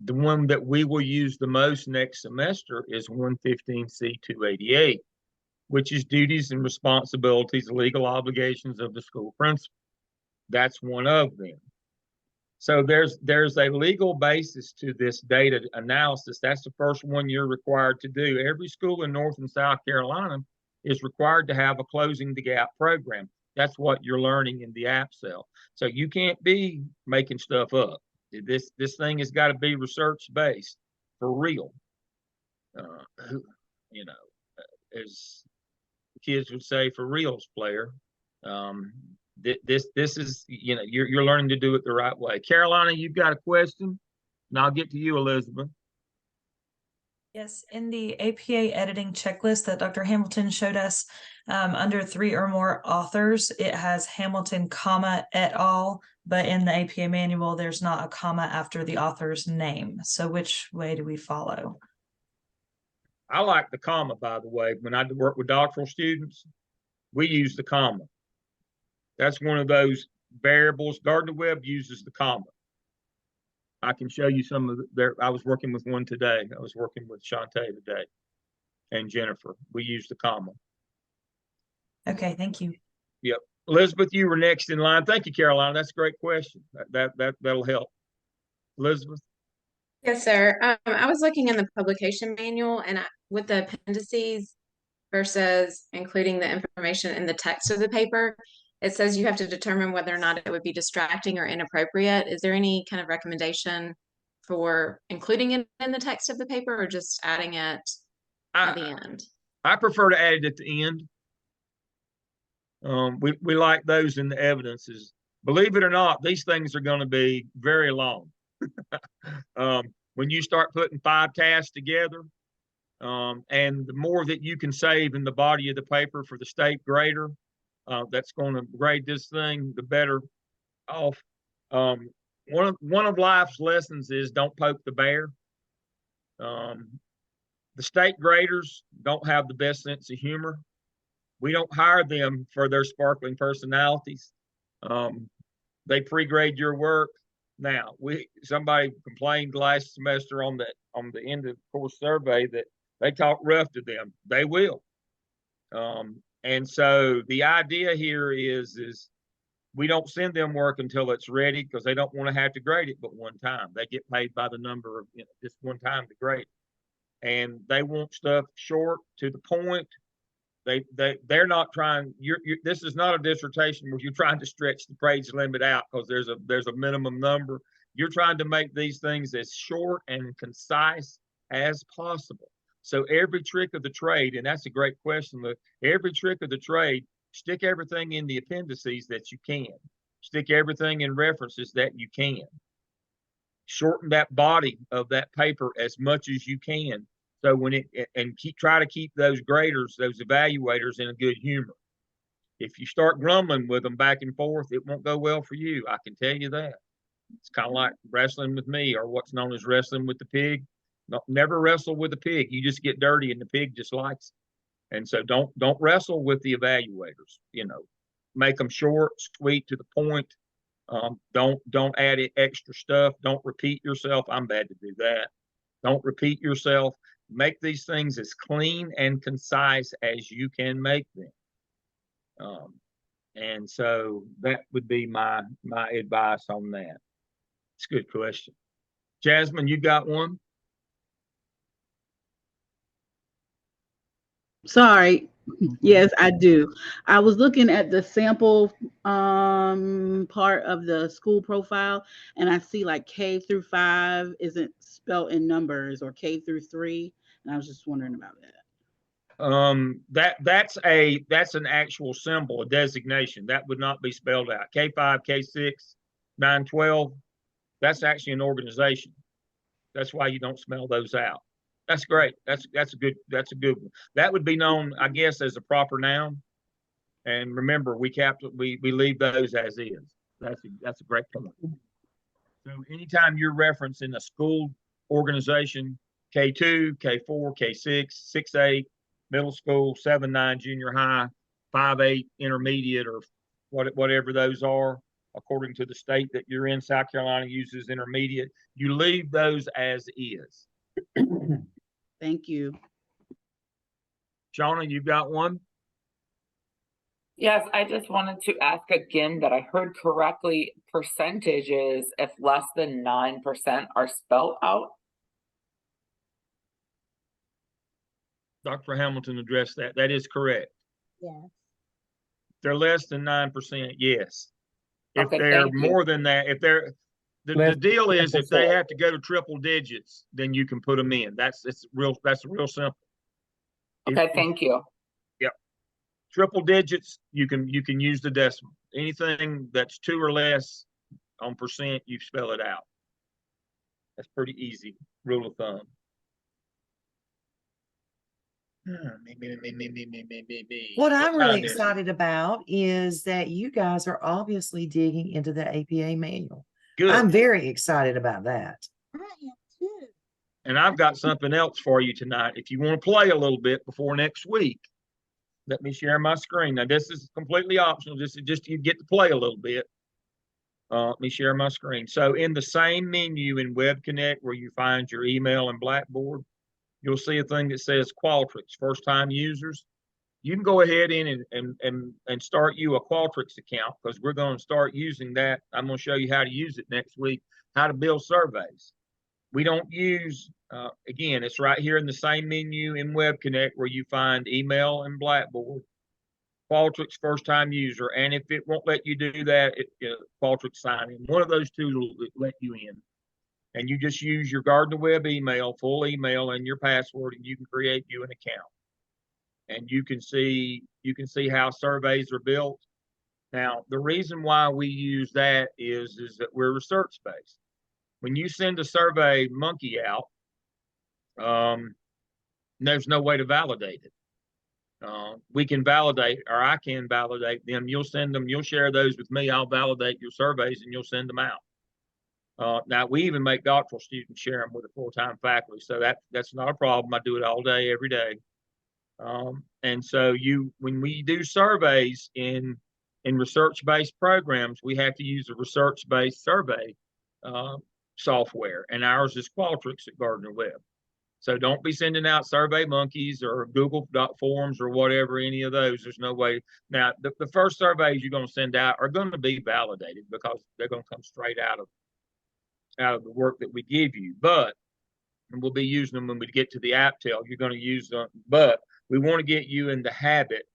the one that we will use the most next semester is 115C 288, which is duties and responsibilities, legal obligations of the school principal. That's one of them. So there's a legal basis to this data analysis. That's the first one you're required to do. Every school in North and South Carolina is required to have a closing the gap program. That's what you're learning in the APSL. So you can't be making stuff up. This thing has got to be research based for real. As kids would say, for reals, player. This is, you're learning to do it the right way. Carolina, you've got a question, and I'll get to you, Elizabeth. Yes, in the APA editing checklist that Dr. Hamilton showed us, under 3 or more authors, it has Hamilton, et al. but in the APA manual, there's not a comma after the author's name. So which way do we follow? I like the comma, by the way. When I work with doctoral students, we use the comma. That's one of those variables. Gardner-Webb uses the comma. I can show you some of their, I was working with one today. I was working with Shantae today and Jennifer. We use the comma. Okay, thank you. Yep. Elizabeth, you were next in line. Thank you, Caroline. That's a great question. That'll help. Elizabeth? Yes, sir. I was looking in the publication manual and with the appendices versus including the information in the text of the paper, it says you have to determine whether or not it would be distracting or inappropriate. Is there any kind of recommendation for including it in the text of the paper or just adding it at the end? I prefer to add it at the end. We like those in the evidences. Believe it or not, these things are going to be very long. When you start putting 5 tasks together, and the more that you can save in the body of the paper for the state grader, that's going to grade this thing, the better off. One of life's lessons is don't poke the bear. The state graders don't have the best sense of humor. We don't hire them for their sparkling personalities. They pre-grade your work. Now, somebody complained last semester on the end of course survey that they talk rough to them. They will. And so the idea here is we don't send them work until it's ready because they don't want to have to grade it but one time. They get paid by the number of, just one time to grade it. And they want stuff short, to the point. They're not trying. This is not a dissertation where you're trying to stretch the page limit out because there's a minimum number. You're trying to make these things as short and concise as possible. So every trick of the trade, and that's a great question. Look, every trick of the trade, stick everything in the appendices that you can. Stick everything in references that you can. Shorten that body of that paper as much as you can. So try to keep those graders, those evaluators in a good humor. If you start grumbling with them back and forth, it won't go well for you. I can tell you that. It's kind of like wrestling with me, or what's known as wrestling with the pig. Never wrestle with a pig. You just get dirty and the pig just likes it. And so don't wrestle with the evaluators. Make them short, sweet, to the point. Don't add extra stuff. Don't repeat yourself. I'm bad to do that. Don't repeat yourself. Make these things as clean and concise as you can make them. And so that would be my advice on that. It's a good question. Jasmine, you got one? Sorry. Yes, I do. I was looking at the sample part of the school profile, and I see like K through 5 isn't spelled in numbers, or K through 3, and I was just wondering about that. That's an actual symbol, a designation. That would not be spelled out. K5, K6, 9, 12. That's actually an organization. That's why you don't spell those out. That's great. That's a good one. That would be known, I guess, as a proper noun. And remember, we leave those as is. That's a great point. So anytime you're referencing a school organization, K2, K4, K6, 6-8, middle school, 7-9, junior high, 5-8, intermediate, or whatever those are, according to the state that you're in. South Carolina uses intermediate. You leave those as is. Thank you. Shauna, you got one? Yes, I just wanted to ask again that I heard correctly, percentages if less than 9% are spelled out. Dr. Hamilton addressed that. That is correct. Yes. They're less than 9%, yes. If Okay, they're thank you. more than that, the deal is if they have to go to triple digits, then you can put them in. That's real simple. Okay, thank you. Yep. Triple digits, you can use the decimal. Anything that's 2 or less on percent, you spell it out. That's pretty easy rule of thumb. What I'm really time is it? excited about is that you guys are obviously digging into the APA manual. Good. I'm very excited about that. I am too. And I've got something else for you tonight. If you want to play a little bit before next week, let me share my screen. Now, this is completely optional. This is just you get to play a little bit. Let me share my screen. So in the same menu in Web Connect where you find your email and Blackboard, you'll see a thing that says Qualtrics, first-time users. You can go ahead in and start you a Qualtrics account because we're going to start using that. I'm going to show you how to use it next week, how to build surveys. We don't use, again, it's right here in the same menu in Web Connect where you find email and Blackboard. Qualtrics first time user, and if it won't let you do that, Qualtrics sign in. One of those two will let you in, and you just use your Gardner Web email, full email, and your password, and you can create you an account. And you can see how surveys are built. Now, the reason why we use that is that we're research based. When you send a Survey Monkey out, there's no way to validate it. We can validate, or I can validate them. You'll send them, you'll share those with me. I'll validate your surveys and you'll send them out. Now we even make doctoral students share them with a full-time faculty. So that's not a problem. I do it all day, every day. And so when we do surveys in research-based programs, we have to use a research-based survey software, and ours is Qualtrics at Gardner Web. So don't be sending out Survey Monkeys or Google Forms or whatever, any of those. There's no way. Now, the first surveys you're going to send out are going to be validated because they're going to come straight out of the work that we give you. But, and we'll be using them when we get to the AppTel, you're going to use them. But we want to get you in the habit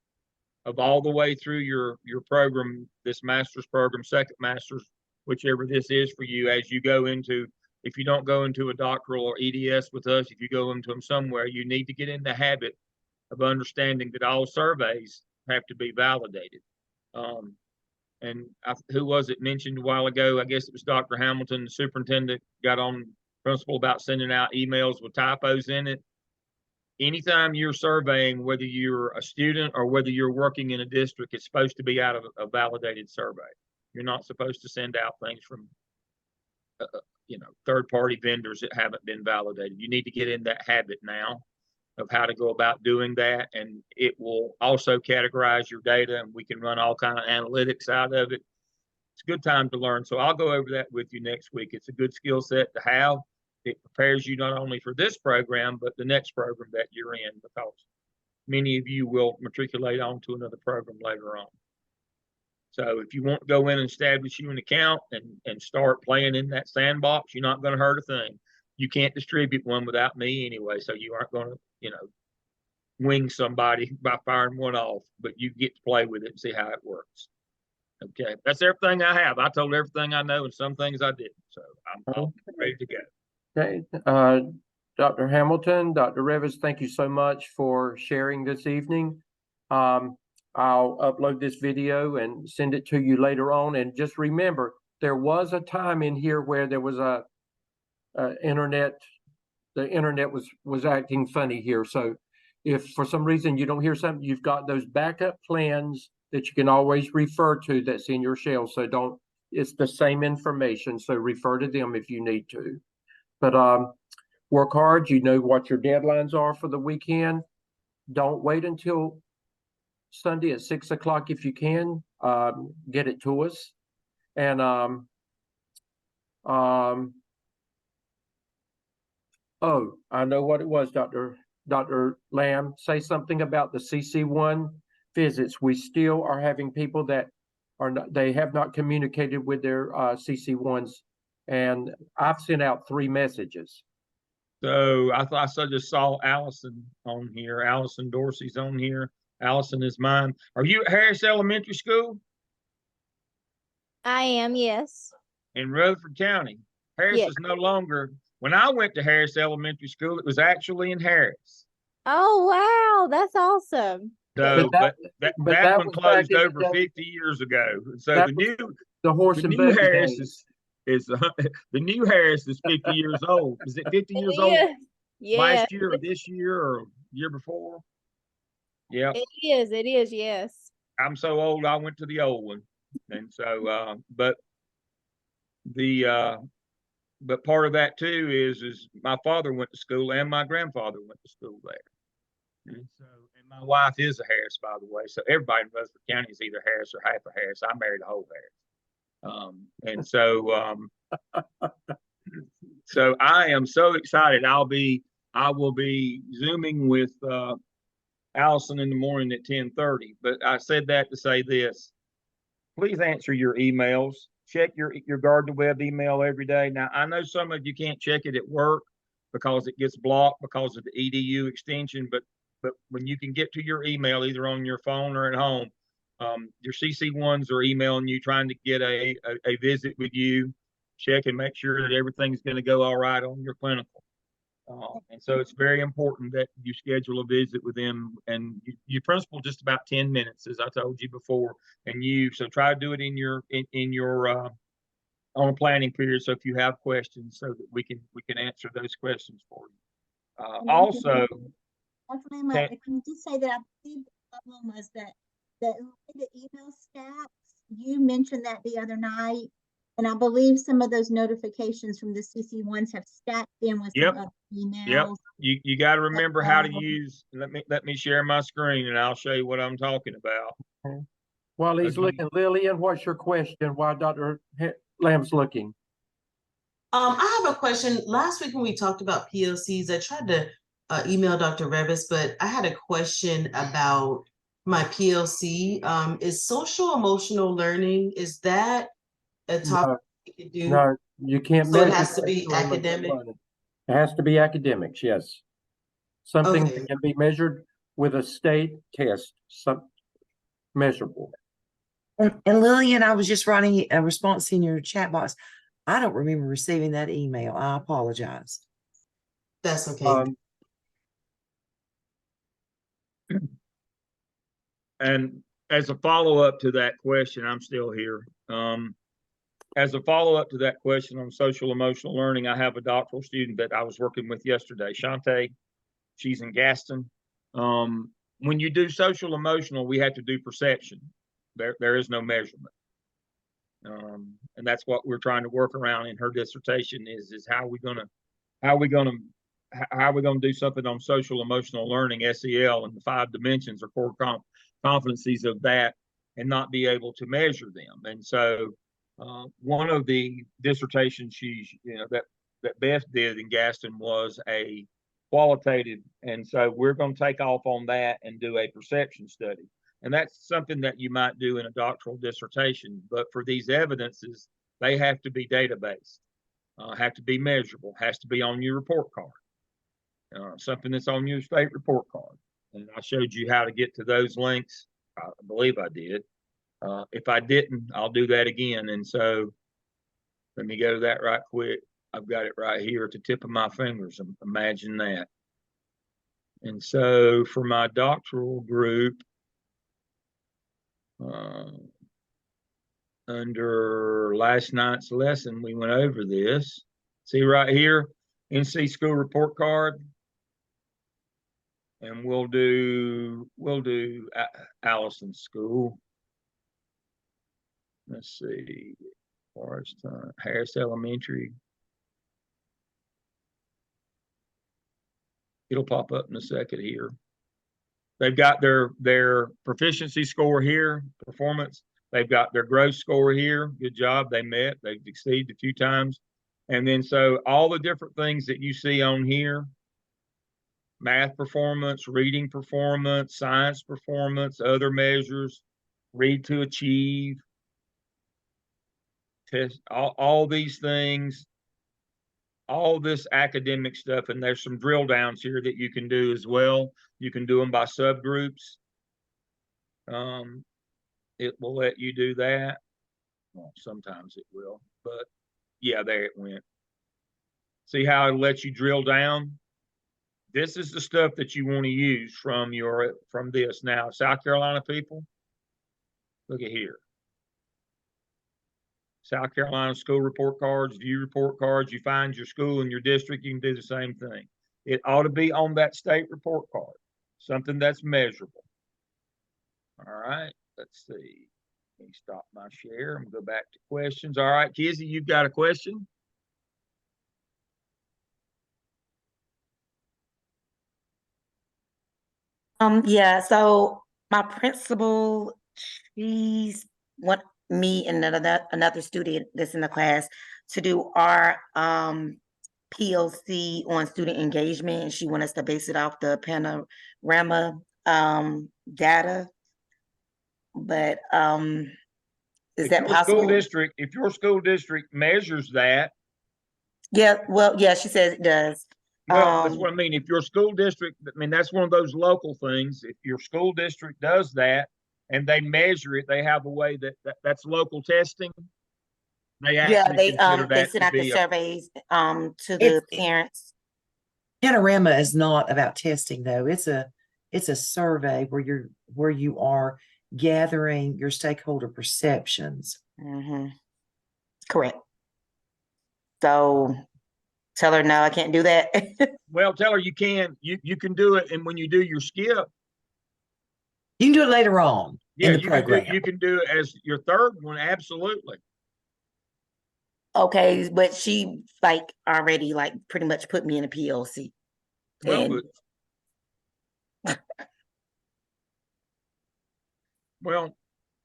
of all the way through your program, this master's program, second master's, whichever this is for you, as you go into, if you don't go into a doctoral or EDS with us, if you go into them somewhere, you need to get in the habit of understanding that all surveys have to be validated. And who was it mentioned a while ago? I guess it was Dr. Hamilton, the superintendent, got on principle about sending out emails with typos in it. Anytime you're surveying, whether you're a student or whether you're working in a district, it's supposed to be out of a validated survey. You're not supposed to send out things from third-party vendors that haven't been validated. You need to get in that habit now of how to go about doing that, and it will also categorize your data, and we can run all kind of analytics out of it. It's a good time to learn. So I'll go over that with you next week. It's a good skill set to have. It prepares you not only for this program, but the next program that you're in, because many of you will matriculate on to another program later on. So if you want to go in and establish you an account and start playing in that sandbox, you're not going to hurt a thing. You can't distribute one without me anyway, so you aren't going to, wing somebody by firing one off, but you get to play with it and see how it works. Okay, that's everything I have. I told everything I know and some things I didn't, so I'm ready to go. Okay, Dr. Hamilton, Dr. Revis, thank you so much for sharing this evening. I'll upload this video and send it to you later on. And just remember, there was a time in here where there was the internet was acting funny here. So if for some reason you don't hear something, you've got those backup plans that you can always refer to that's in your shell. So it's the same information. So refer to them if you need to. But work hard. You know what your deadlines are for the weekend. Don't wait until Sunday at 6 o'clock if you can. Get it to us. And oh, I know what it was, Dr. Lamb. Say something about the CC1 visits. We still are having people that they have not communicated with their CC1s. And I've sent out 3 messages. So I just saw Allison on here. Allison Dorsey's on here. Allison is mine. Are you at Harris Elementary School? I am, yes. In Rutherford County. Harris Yes. is no longer. When I went to Harris Elementary School, it was actually in Harris. Oh, wow. That's awesome. So, But that that one was back closed in the over day. 50 years ago. So That the was the horse the and new buggy Harris days. is the new Harris is 50 years old. Is it 50 years old Yes. Yes. last year or this year or year before? Yeah. It is, yes. I'm so old, I went to the old one. And so, but part of that too is my father went to school and my grandfather went to school there. And so, and my wife is a Harris, by the way. So everybody in Rutherford County is either Harris or half a Harris. I married a whole Harris. And so, so I am so excited. I will be Zooming with, Allison in the morning at 10:30, but I said that to say this. Please answer your emails. Check your GardnerWeb email every day. Now, I know some of you can't check it at work because it gets blocked because of the EDU extension, but when you can get to your email, either on your phone or at home, your CC1s are emailing you trying to get a visit with you. Check and make sure that everything's going to go all right on your clinical. And so it's very important that you schedule a visit with them, and you principal just about 10 minutes, as I told you before, and so try to do it in your on a planning period. So if you have questions, so that we can answer those questions for you. Also, Dr. Lamb, can you just say that I believe the problem was that the email stacks, you mentioned that the other night, and I believe some of those notifications from the CC1s have stacked in with some other emails. Yep. You got to remember how to use. Let me share my screen, and I'll show you what I'm talking about. Okay. While he's looking, Lillian, what's your question while Dr. Lamb's looking? I have a question. Last week when we talked about PLCs, I tried to email Dr. Revis, but I had a question about my PLC. Is social emotional learning, is that a topic you can do? No, you can't. So it has to be academic? It has to be academics, yes. Something that can be measured with a state test, measurable. And Lillian, I was just writing a response in your chat box. I don't remember receiving that email. I apologize. That's okay. And as a follow-up to that question, I'm still here. As a follow-up to that question on social emotional learning, I have a doctoral student that I was working with yesterday, Shantae. She's in Gaston. When you do social emotional, we have to do perception. There is no measurement. And that's what we're trying to work around in her dissertation is how are we gonna do something on social emotional learning, SEL, and the 5 dimensions or core competencies of that, and not be able to measure them. And so one of the dissertations that Beth did in Gaston was a qualitative, and so we're going to take off on that and do a perception study. And that's something that you might do in a doctoral dissertation. But for these evidences, they have to be data-based, have to be measurable, has to be on your report card, something that's on your state report card. And I showed you how to get to those links. I believe I did. If I didn't, I'll do that again. And so let me go to that right quick. I've got it right here at the tip of my fingers. Imagine that. And so for my doctoral group, under last night's lesson, we went over this. See right here, NC school report card. And we'll do Allison's school. Let's see, Forest Harris Elementary. It'll pop up in a second here. They've got their proficiency score here, performance. They've got their growth score here. Good job, they met. They've exceeded a few times. And then so all the different things that you see on here, math performance, reading performance, science performance, other measures, read to achieve, test, all these things, all this academic stuff. And there's some drill downs here that you can do as well. You can do them by subgroups. It will let you do that. Well, sometimes it will, but yeah, there it went. See how it lets you drill down? This is the stuff that you want to use from this. Now, South Carolina people, look at here. South Carolina school report cards, view report cards, you find your school in your district, you can do the same thing. It ought to be on that state report card, something that's measurable. All right, let's see. Let me stop my share and go back to questions. All right, Kizzy, you've got a question? Yeah, so my principal, she's want me and another student that's in the class to do our PLC on student engagement, and she want us to base it off the panorama data. But is If that your school possible? district, if your school district measures that, Yeah, well, yeah, she says it does. well, that's what I mean. If your school district, I mean, that's one of those local things. If your school district does that and they measure it, they have a way that's local testing. They Yeah, actually consider they that send to out the be surveys to the It's- parents. Panorama is not about testing though. It's a survey where you are gathering your stakeholder perceptions. Correct. So tell her no, I can't do that. Well, tell her you can do it, and when you do your skip, You can do it later on yeah, in the you program. you can do it as your third one, absolutely. Okay, but she like already like pretty much put me in a PLC. Well, And well,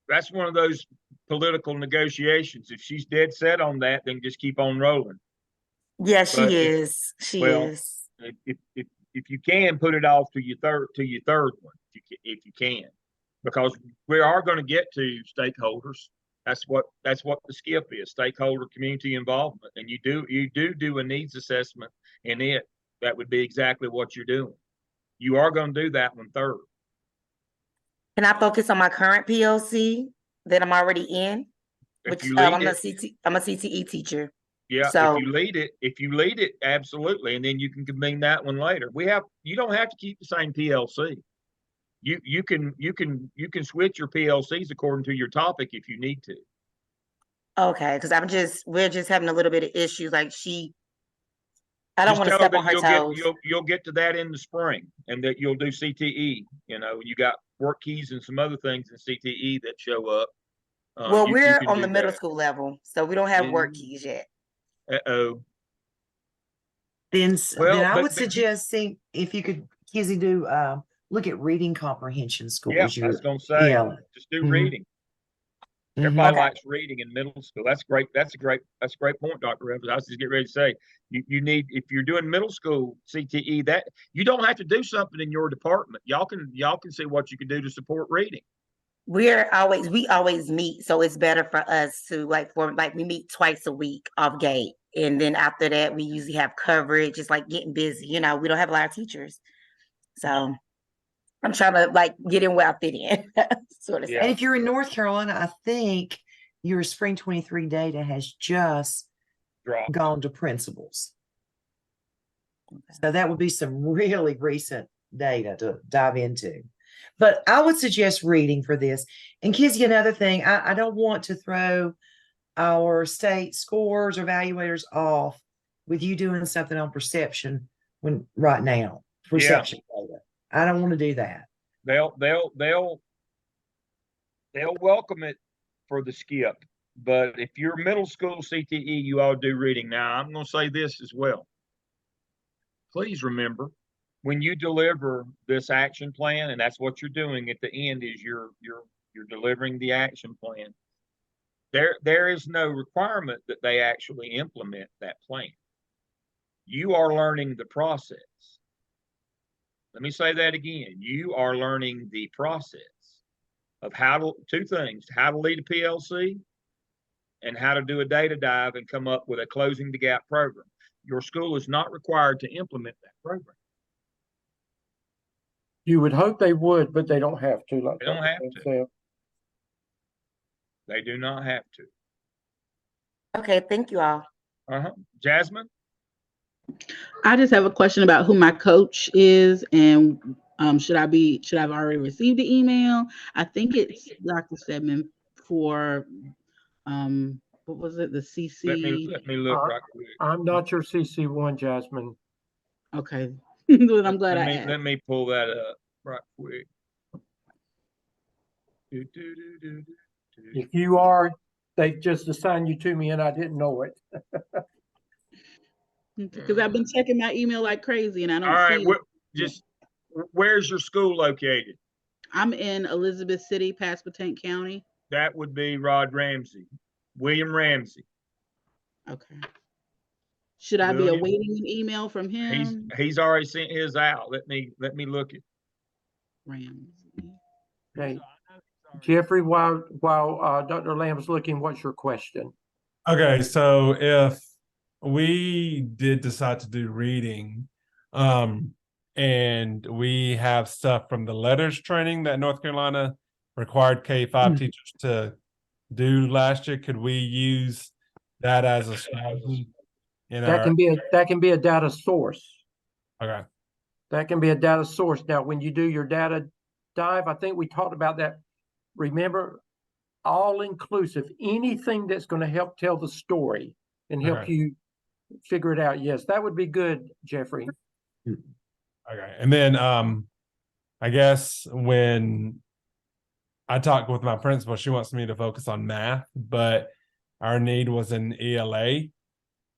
that's one of those political negotiations. If she's dead set on that, then just keep on rolling. yeah, But she if- is. She well, is. If you can put it off to your third one, if you can, because we are going to get to stakeholders. That's what the skip is, stakeholder community involvement, and you do a needs assessment in it. That would be exactly what you're doing. You are going to do that one third. Can I focus on my current PLC that I'm already in? If you I'm lead a CTE teacher. Yeah, So if you lead it, absolutely, and then you can convene that one later. You don't have to keep the same PLC. You can switch your PLCs according to your topic if you need to. okay, because we're just having a little bit of issues. Like I don't Just want to tell her step on her that toes. you'll get to that in the spring, and that you'll do CTE. You know, you got work keys and some other things in CTE that show up. Well, you we're can on do the middle that. school level, so we don't have work keys yet. Uh-oh. Then Well, I but- would suggest see if you could, Kizzy, do look at reading comprehension scores. Yeah, I was going to say, just do reading. Everybody likes reading in middle school. That's great. That's a great point, Dr. Evans. I was just getting ready to say, you need, if you're doing middle school CTE, that you don't have to do something in your department. Y'all can see what you can do to support reading. We always meet, so it's better for us to we meet twice a week off gate, and then after that we usually have coverage. It's like getting busy, we don't have a lot of teachers, so I'm trying to get in where I fit in, sort of. And if you're in North Carolina, I think your spring 23 data has just gone to principals. So that would be some really recent data to dive into. But I would suggest reading for this. And Kizzy, another thing, I don't want to throw our state scores or evaluators off with you doing something on perception right now. Perception data. I don't want to do that. They'll welcome it for the skip, but if you're middle school CTE, you ought to do reading. Now, I'm going to say this as well. Please remember, when you deliver this action plan, and that's what you're doing at the end, is you're delivering the action plan. There is no requirement that they actually implement that plan. You are learning the process. Let me say that again. You are learning the process of two things: how to lead a PLC and how to do a data dive and come up with a closing the gap program. Your school is not required to implement that program. You would hope they would, but they don't have to. They don't have to. They do not have to. Okay, thank you all. Jasmine? I just have a question about who my coach is, and should I've already received the email? I think it's Dr. Stedman for what was it, the CC? Let me look right quick. I'm not your CC1, Jasmine. Okay. But I'm glad I asked. Let me pull that up right quick. Do, do, do, do, do, do. If you are, they've just assigned you to me and I didn't know it. Because I've been checking my email like crazy and I All don't right, see what, it. just, where's your school located? I'm in Elizabeth City, Pasquotank County. That would be Rod Ramsey, William Ramsey. Okay. Should I be William? awaiting an email from him? He's already sent his out. Let me look at. Ramsey. Okay. Jeffrey, while Dr. Lamb's looking, what's your question? Okay, so if we did decide to do reading, and we have stuff from the letters training that North Carolina required K-5 teachers to do last year, could we use that as a strategy in That our? can be a data source. Okay. That can be a data source. Now, when you do your data dive, I think we talked about that. Remember, all inclusive, anything that's going to help tell the story and help Okay. you figure it out. Yes, that would be good, Jeffrey. Okay. And then I guess when I talked with my principal, she wants me to focus on math, but our need was in ELA.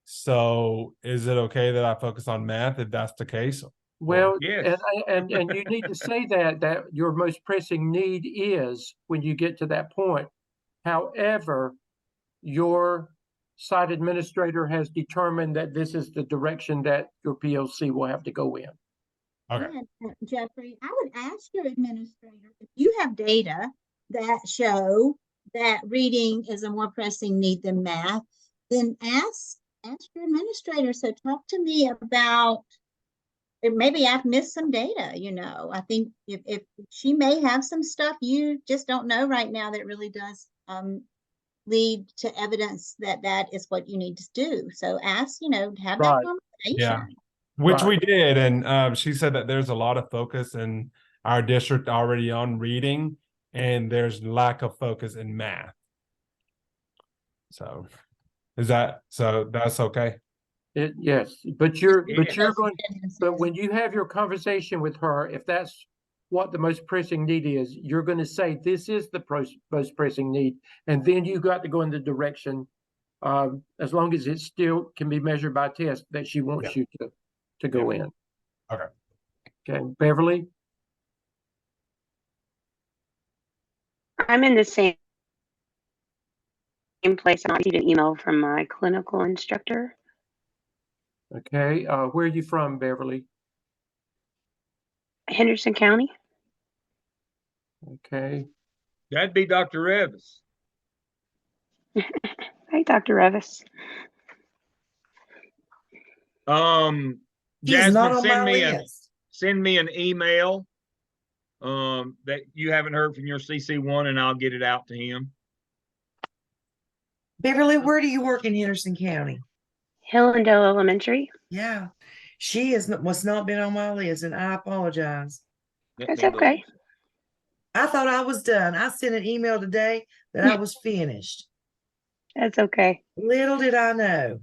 So is it okay that I focus on math if that's the case? Well, Yes. and you need to say that your most pressing need is when you get to that point. However, your site administrator has determined that this is the direction that your PLC will have to go in. Okay. And, Jeffrey, I would ask your administrator if you have data that show that reading is a more pressing need than math, then ask your administrator. So talk to me about, maybe I've missed some data, I think if she may have some stuff you just don't know right now that really does lead to evidence that is what you need to do. So ask, have that Right. conversation. Yeah. Which Right. we did. And she said that there's a lot of focus in our district already on reading, and there's lack of focus in math. So that's okay. Yes, but you're Yeah. going, but when you have your conversation with her, if that's what the most pressing need is, you're going to say this is the most pressing need, and then you got to go in the direction, as long as it still can be measured by test, that she wants you to go in. Okay. Okay, Beverly. I'm in the same place. I received an email from my clinical instructor. Okay, where are you from, Beverly? Henderson County. Okay. That'd be Dr. Revis. Hey, Dr. Revis. He's not Jasmine, on my list. send me an email that you haven't heard from your CC1, and I'll get it out to him. Beverly, where do you work in Henderson County? Hillendale Elementary. Yeah. She must not been on my list, and I apologize. That's okay. I thought I was done. I sent an email today that I was finished. That's okay. Little did I know.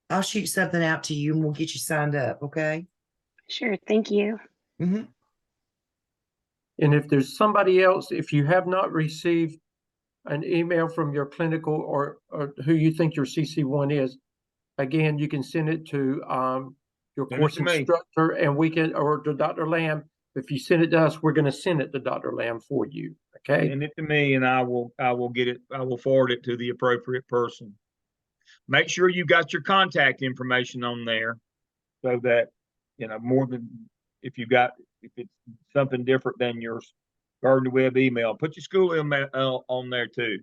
I'll shoot something out to you and we'll get you signed up, okay? Sure, thank you. Mm-hmm. And if there's somebody else, if you have not received an email from your clinical or who you think your CC1 is, again, you can send it to your Send it course to me. instructor, and we can, or to Dr. Lamb. If you send it to us, we're going to send it to Dr. Lamb for you. Okay. Send it to me, and I will get it. I will forward it to the appropriate person. Make sure you got your contact information on there, so that more than if it's something different than your Gardner Webb email, put your school email on there too.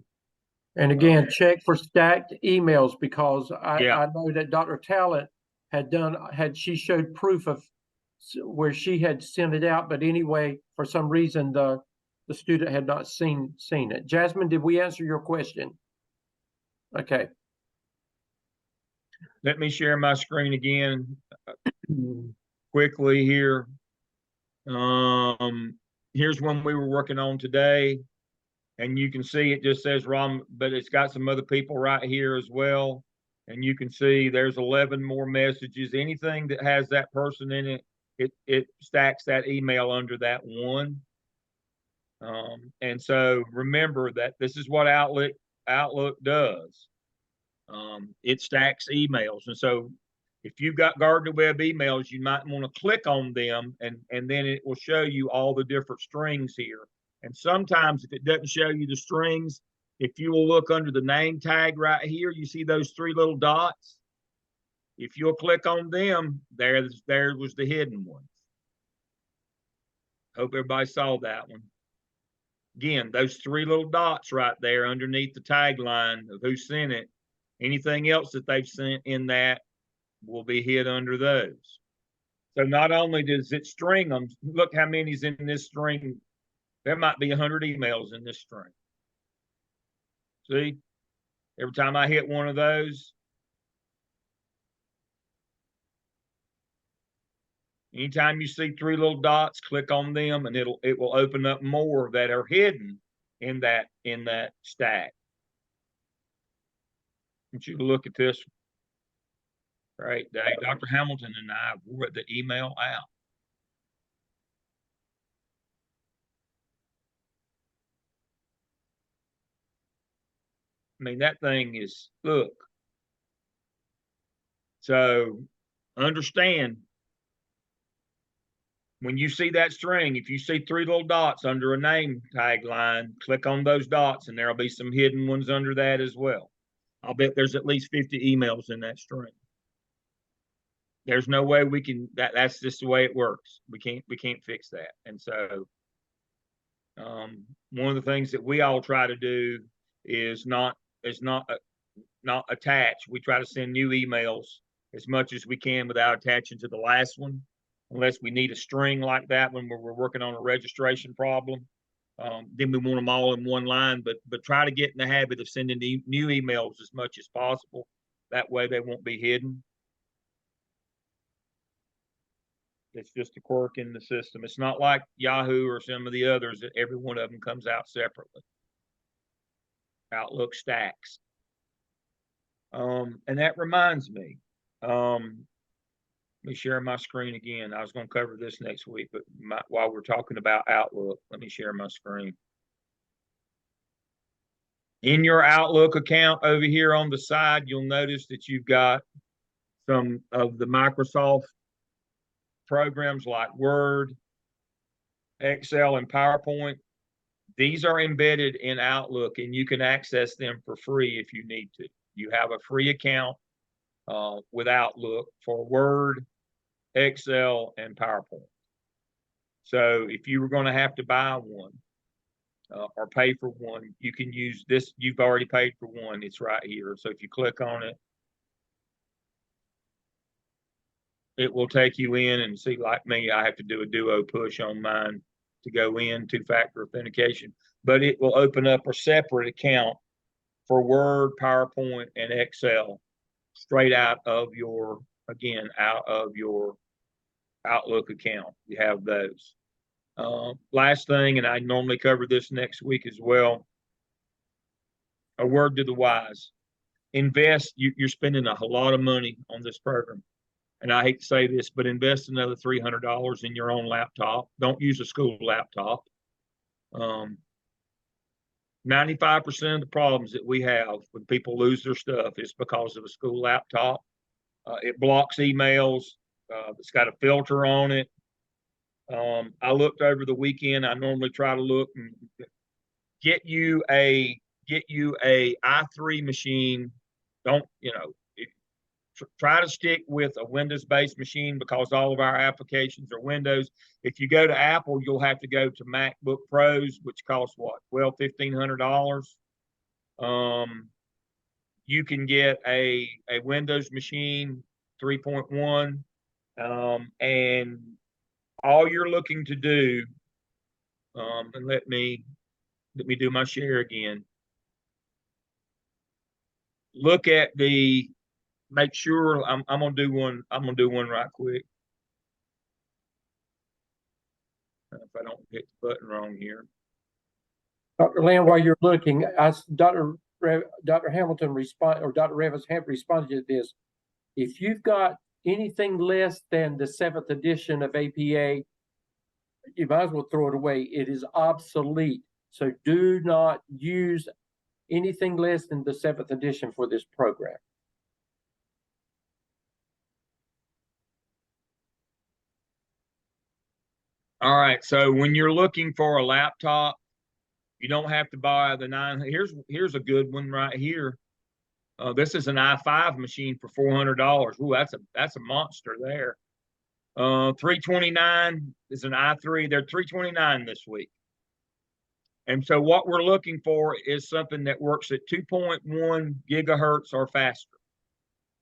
And again, check for stacked emails, because I know that Dr. Talent she showed proof of where she had sent it out, but anyway, for some reason the student had not seen it. Jasmine, did we answer your question? Okay. Let me share my screen again quickly here. Here's one we were working on today, and you can see it just says ROM, but it's got some other people right here as well. And you can see there's 11 more messages. Anything that has that person in it, it stacks that email under that one. And so remember that this is what Outlook does. It stacks emails. And so if you've got Gardner Web emails, you might want to click on them and then it will show you all the different strings here. And sometimes if it doesn't show you the strings, if you will look under the name tag right here, you see those 3 little dots. If you'll click on them, there was the hidden ones. Hope everybody saw that one. Again, those 3 little dots right there underneath the tagline of who sent it. Anything else that they've sent in that will be hid under those. So not only does it string them, look how many's in this string. There might be 100 emails in this string. See, every time I hit one of those, anytime you see 3 little dots, click on them and it will open up more that are hidden in that stack. I want you to look at this. Right, Dr. Hamilton and I wrote the email out. I mean, that thing is, look. So understand, when you see that string, if you see 3 little dots under a name tagline, click on those dots and there'll be some hidden ones under that as well. I'll bet there's at least 50 emails in that string. There's no way we can, that's just the way it works. We can't fix that. And so one of the things that we all try to do is not attach. We try to send new emails as much as we can without attaching to the last one, unless we need a string like that when we're working on a registration problem. Then we want them all in one line, but try to get in the habit of sending new emails as much as possible. That way they won't be hidden. It's just a quirk in the system. It's not like Yahoo or some of the others that every one of them comes out separately. Outlook stacks. And that reminds me, let me share my screen again. I was going to cover this next week, but while we're talking about Outlook, let me share my screen. In your Outlook account over here on the side, you'll notice that you've got some of the Microsoft programs like Word, Excel, and PowerPoint. These are embedded in Outlook and you can access them for free if you need to. You have a free account with Outlook for Word, Excel, and PowerPoint. So if you were going to have to buy one or pay for one, you can use this. You've already paid for one. It's right here. So if you click on it, it will take you in and see, like me, I have to do a duo push on mine to go in, 2-factor authentication, but it will open up a separate account for Word, PowerPoint, and Excel straight out of your, again, out of your Outlook account. You have those. Last thing, and I normally cover this next week as well, a word to the wise. Invest, you're spending a lot of money on this program. And I hate to say this, but invest another $300 in your own laptop. Don't use a school laptop. 95% of the problems that we have when people lose their stuff is because of a school laptop. It blocks emails. It's got a filter on it. I looked over the weekend. I normally try to look and get you a i3 machine. Don't, try to stick with a Windows-based machine because all of our applications are Windows. If you go to Apple, you'll have to go to MacBook Pros, which cost what, $1,500. You can get a Windows machine 3.1, and all you're looking to do, and let me do my share again. Look at the. Make sure I'm gonna do one. I'm gonna do one right quick. If I don't hit the button wrong here. Dr. Land, while you're looking, Dr. Dr. Hamilton respond, or Dr. Revis have responded to this. If you've got anything less than the 7th edition of APA, you might as well throw it away. It is obsolete. So do not use anything less than the 7th edition for this program. All right. So when you're looking for a laptop, you don't have to buy the 9. Here's a good one right here. This is an i5 machine for $400. Ooh, that's a monster there. 329 is an i3. They're 329 this week. And so what we're looking for is something that works at 2.1 gigahertz or faster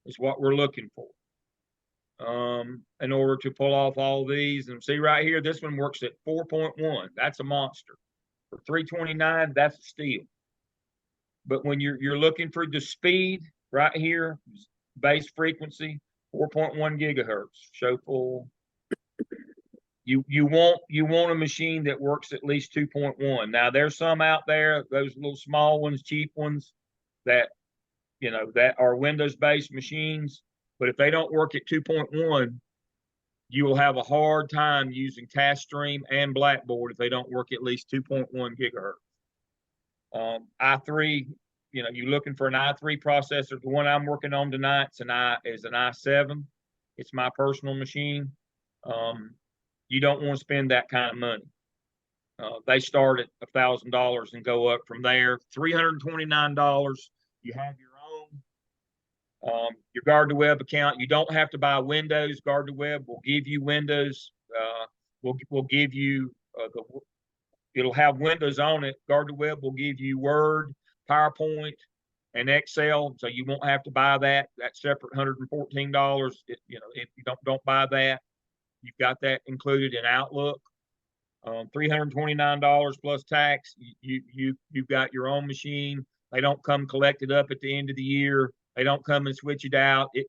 is what we're looking for. In order to pull off all these, and see right here, this one works at 4.1. That's a monster. For 329, that's a steal. But when you're looking for the speed right here, base frequency, 4.1 gigahertz, show full. You want a machine that works at least 2.1. Now there's some out there, those little small ones, cheap ones, that that are Windows-based machines. But if they don't work at 2.1, you will have a hard time using TaskStream and Blackboard if they don't work at least 2.1 gigahertz. i3, you're looking for an i3 processor. The one I'm working on tonight is an i7. It's my personal machine. You don't want to spend that kind of money. They start at $1,000 and go up from there. $329. You have your own. Your GuardTheWeb account. You don't have to buy Windows. GuardTheWeb will give you Windows. We'll give you it'll have Windows on it. GuardTheWeb will give you Word, PowerPoint, and Excel, so you won't have to buy that. That's separate, $114. If you don't buy that, you've got that included in Outlook. $329 plus tax. You've got your own machine. They don't come collected up at the end of the year. They don't come and switch it out. It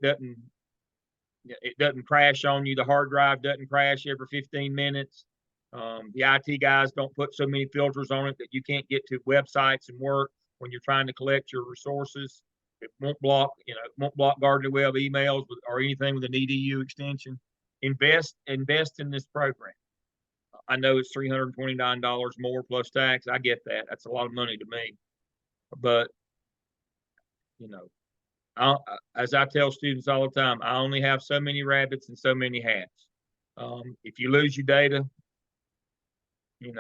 doesn't crash on you. The hard drive doesn't crash every 15 minutes. The IT guys don't put so many filters on it that you can't get to websites and work when you're trying to collect your resources. It won't block, it won't block GuardTheWeb emails or anything with an EDU extension. Invest in this program. I know it's $329 more plus tax. I get that. That's a lot of money to me. But, as I tell students all the time, I only have so many rabbits and so many hats. If you lose your data, we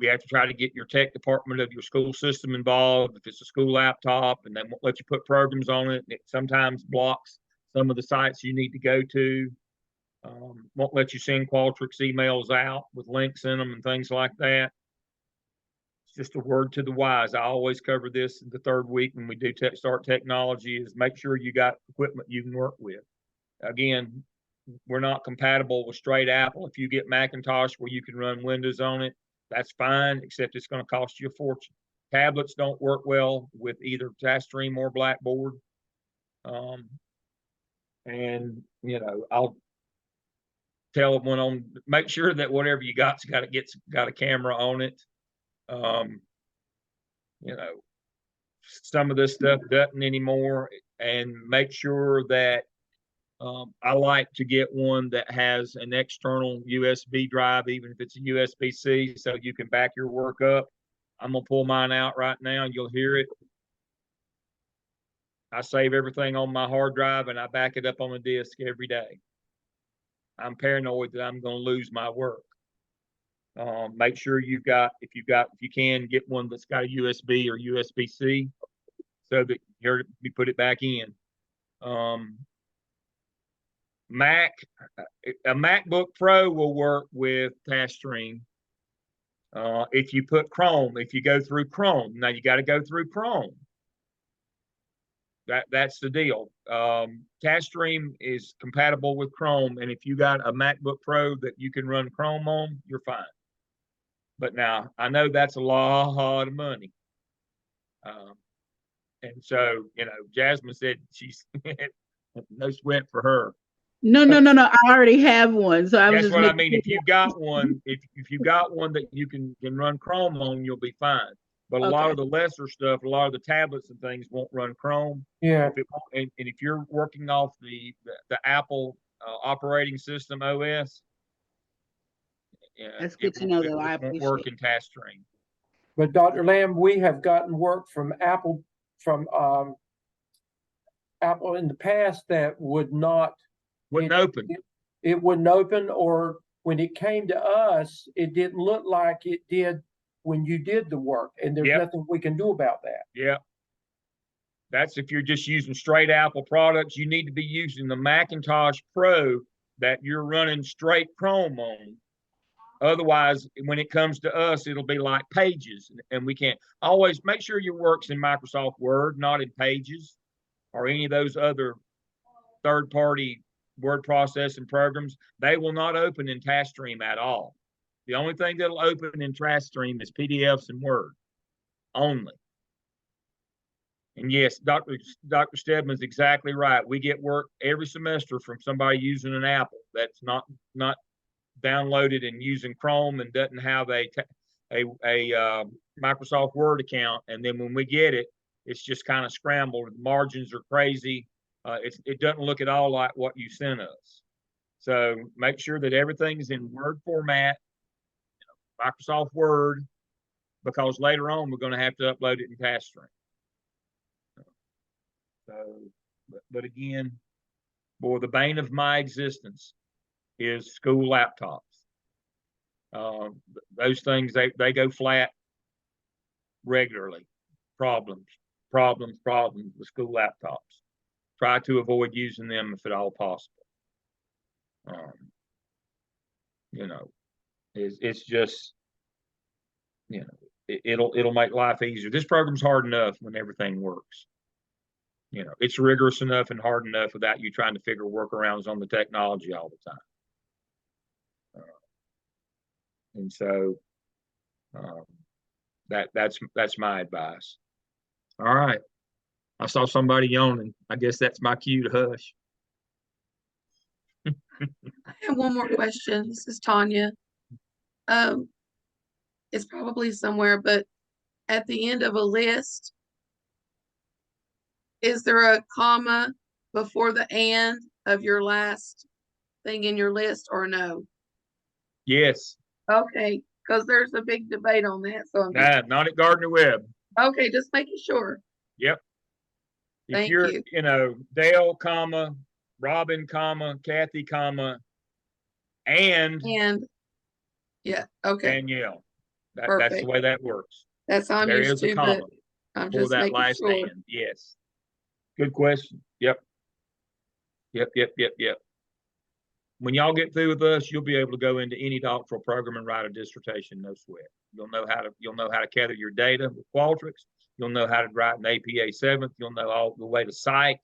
have to try to get your tech department of your school system involved. If it's a school laptop and they won't let you put programs on it, it sometimes blocks some of the sites you need to go to. Won't let you send Qualtrics emails out with links in them and things like that. It's just a word to the wise. I always cover this in the third week when we do Start Technology, is make sure you got equipment you can work with. Again, we're not compatible with straight Apple. If you get Macintosh where you can run Windows on it, that's fine, except it's going to cost you a fortune. Tablets don't work well with either TaskStream or Blackboard. And I'll tell them on, make sure that whatever you got's got a camera on it. Some of this stuff doesn't anymore, and make sure that I like to get one that has an external USB drive, even if it's a USB-C, so you can back your work up. I'm gonna pull mine out right now and you'll hear it. I save everything on my hard drive and I back it up on a disk every day. I'm paranoid that I'm going to lose my work. Make sure if you can get one that's got a USB or USB-C, so that you put it back in. A MacBook Pro will work with TaskStream. If you go through Chrome, now you got to go through Chrome. That's the deal. TaskStream is compatible with Chrome, and if you got a MacBook Pro that you can run Chrome on, you're fine. But now I know that's a lot of money, and so Jasmine said she's no sweat for her. No. I already have one, so I was That's just what I making mean. If you've got one, if you've got one that you can run Chrome on, you'll be fine. But a lot Okay. of the lesser stuff, a lot of the tablets and things won't run Chrome. Yeah. If it won't, and if you're working off the Apple operating system OS, That's good to know, though. I it won't work appreciate in TaskStream. But Dr. Lamb, we have gotten work from Apple in the past that wouldn't open. It wouldn't open, or when it came to us, it didn't look like it did when you did the work, and there's nothing we can do about that. Yeah. That's if you're just using straight Apple products. You need to be using the Macintosh Pro that you're running straight Chrome on. Otherwise, when it comes to us, it'll be like Pages, and we can't. Always make sure your work's in Microsoft Word, not in Pages or any of those other third-party word processing programs. They will not open in TaskStream at all. The only thing that'll open in TaskStream is PDFs and Word only. And yes, Dr. Stedman's exactly right. We get work every semester from somebody using an Apple that's not downloaded and using Chrome and doesn't have a Microsoft Word account. And then when we get it, it's just kind of scrambled. The margins are crazy. It doesn't look at all like what you sent us. So make sure that everything's in Word format, Microsoft Word, because later on we're going to have to upload it in TaskStream. So, but again, boy, the bane of my existence is school laptops. Those things, they go flat regularly. Problems with school laptops. Try to avoid using them if at all possible. It's just, it'll make life easier. This program's hard enough when everything works. It's rigorous enough and hard enough without you trying to figure workarounds on the technology all the time. And so that's my advice. All right. I saw somebody yawning. I guess that's my cue to hush. I have one more question. This is Tanya. It's probably somewhere, but at the end of a list, is there a comma before the and of your last thing in your list, or no? Yes. Okay, because there's a big debate on that. So I'm Not at Gardner Webb. okay, just making sure. Yep. If Thank you're, you. Dale, comma, Robin, comma, Kathy, comma, and yeah, okay. Danielle. That's Perfect. the way that works. That's how I'm There used is a to, comma but I'm for just that making last sure. and. Yes. Good question. Yep. When y'all get through with us, you'll be able to go into any doctoral program and write a dissertation, no sweat. You'll know how to gather your data with Qualtrics. You'll know how to write an APA 7th. You'll know all the way to cite.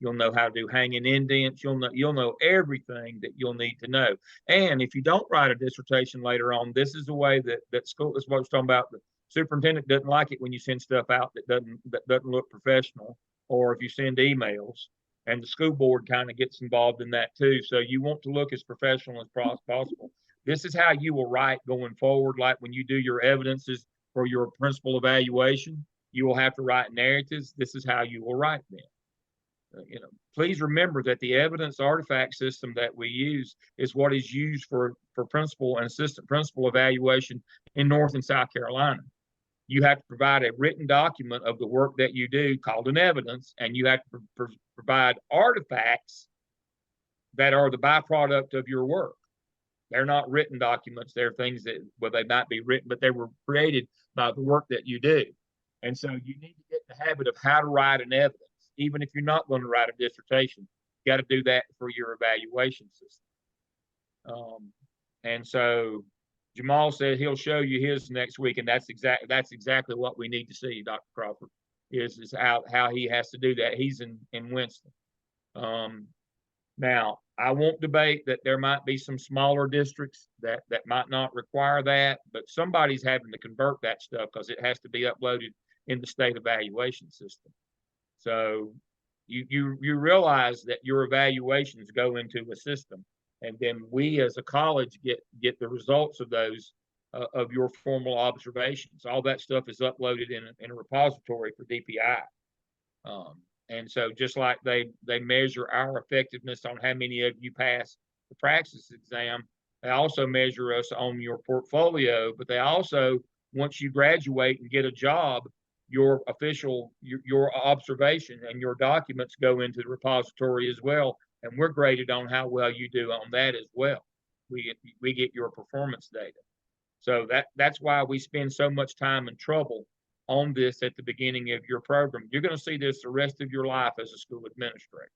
You'll know how to do hanging indents. You'll know everything that you'll need to know. And if you don't write a dissertation later on, this is the way that school, this is what I was talking about. The superintendent doesn't like it when you send stuff out that doesn't look professional, or if you send emails. And the school board kind of gets involved in that too. So you want to look as professional as possible. This is how you will write going forward. Like when you do your evidences for your principal evaluation, you will have to write narratives. This is how you will write them. Please remember that the evidence artifact system that we use is what is used for principal and assistant principal evaluation in North and South Carolina. You have to provide a written document of the work that you do called an evidence, and you have to provide artifacts that are the byproduct of your work. They're not written documents. They're things that, well, they might be written, but they were created by the work that you do. And so you need to get in the habit of how to write an evidence. Even if you're not going to write a dissertation, you got to do that for your evaluation system. And so Jamal said he'll show you his next week, and that's exactly what we need to see, Dr. Crawford, is how he has to do that. He's in Winston. Now, I won't debate that there might be some smaller districts that might not require that, but somebody's having to convert that stuff because it has to be uploaded in the state evaluation system. So you realize that your evaluations go into a system, and then we as a college get the results of those of your formal observations. All that stuff is uploaded in a repository for DPI. And so just like they measure our effectiveness on how many of you pass the praxis exam, they also measure us on your portfolio, but they also, once you graduate and get a job, your observation and your documents go into the repository as well. And we're graded on how well you do on that as well. We get your performance data. So that's why we spend so much time and trouble on this at the beginning of your program. You're going to see this the rest of your life as a school administrator.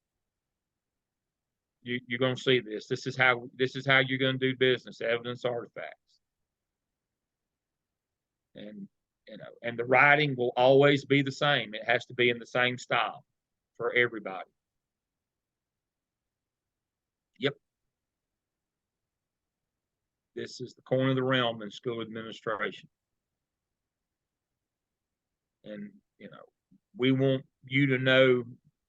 You're going to see this. This is how you're going to do business, evidence artifacts. And and the writing will always be the same. It has to be in the same style for everybody. Yep. This is the corner of the realm in school administration. And, we want you to know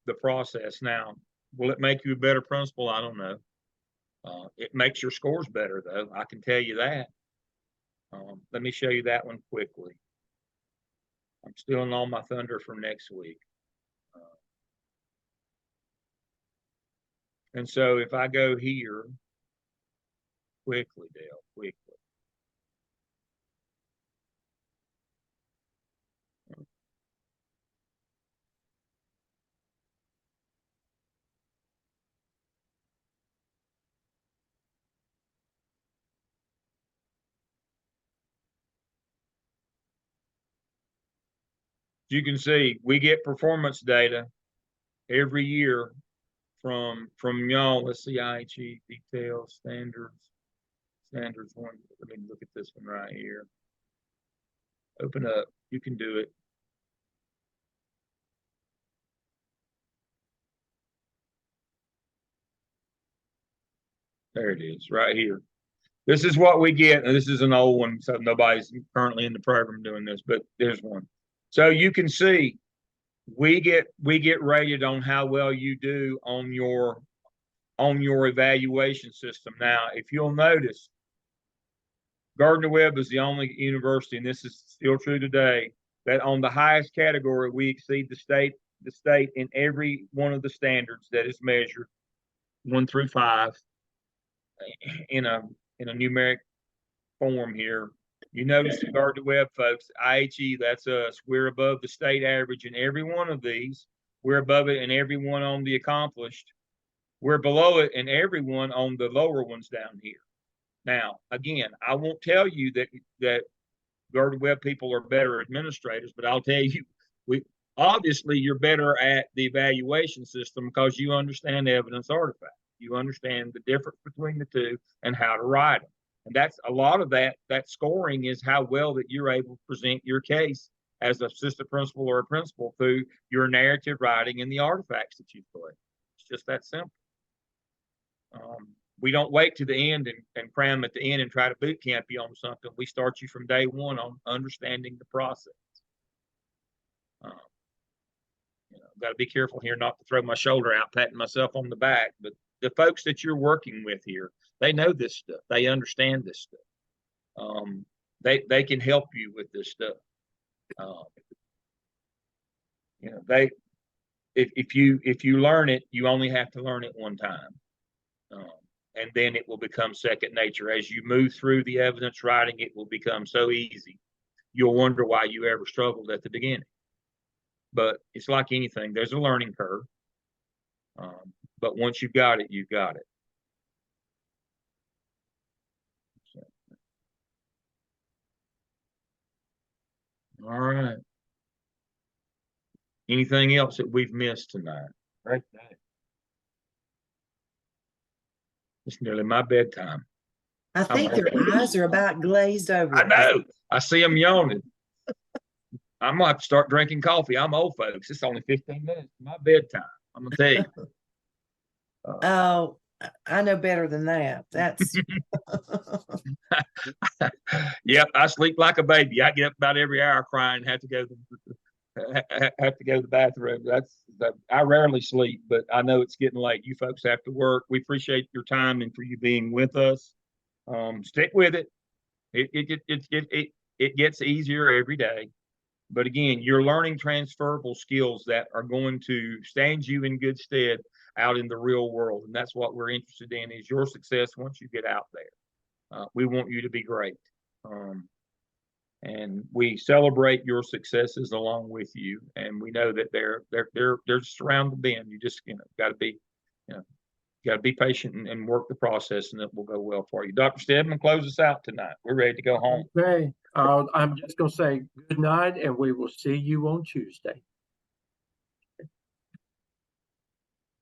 the process. Now, will it make you a better principal? I don't know. It makes your scores better, though. I can tell you that. Let me show you that one quickly. I'm stealing all my thunder from next week. And so if I go here, quickly, Dale, quickly. You can see we get performance data every year from y'all. Let's see, IHE details, standards one. Let me look at this one right here. Open up. You can do it. There it is, right here. This is what we get. And this is an old one, so nobody's currently in the program doing this, but there's one. So you can see we get rated on how well you do on your evaluation system. Now, if you'll notice, Gardner-Webb is the only university, and this is still true today, that on the highest category we exceed the state in every one of the standards that is measured 1 through 5 in a numeric form here. You notice the Gardner-Webb folks, IHE, that's us. We're above the state average in every one of these. We're above it in every one on the accomplished. We're below it in every one on the lower ones down here. Now, again, I won't tell you that Gardner-Webb people are better administrators, but I'll tell you, obviously you're better at the evaluation system because you understand evidence artifacts. You understand the difference between the two and how to write them. And that's a lot of that scoring is how well that you're able to present your case as an assistant principal or a principal through your narrative writing and the artifacts that you collect. It's just that simple. We don't wait to the end and cram at the end and try to boot camp you on something. We start you from day one on understanding the process. Got to be careful here not to throw my shoulder out, patting myself on the back, but the folks that you're working with here, they know this stuff. They understand this stuff. They can help you with this stuff. If you learn it, you only have to learn it one time. And then it will become second nature. As you move through the evidence writing, it will become so easy. You'll wonder why you ever struggled at the beginning. But it's like anything. There's a learning curve. But once you've got it, you've got it. All right. Anything else that we've missed tonight? Right. It's nearly my bedtime. I think their eyes are about glazed over. I know. I see them yawning. I'm going to have to start drinking coffee. I'm old, folks. It's only 15 minutes to my bedtime. I'm going to tell you. Oh, I know better than that. That's Yep, I sleep like a baby. I get up about every hour crying, have to go to the bathroom. I rarely sleep, but I know it's getting late. You folks have to work. We appreciate your time and for you being with us. Stick with it. It gets easier every day. But again, you're learning transferable skills that are going to stand you in good stead out in the real world. And that's what we're interested in, is your success once you get out there. We want you to be great. And we celebrate your successes along with you. And we know that they're just around the bend. You just, got to be, got to be patient and work the process, and it will go well for you. Dr. Stedman, close us out tonight. We're ready to go home. Okay, I'm just gonna say good night, and we will see you on Tuesday.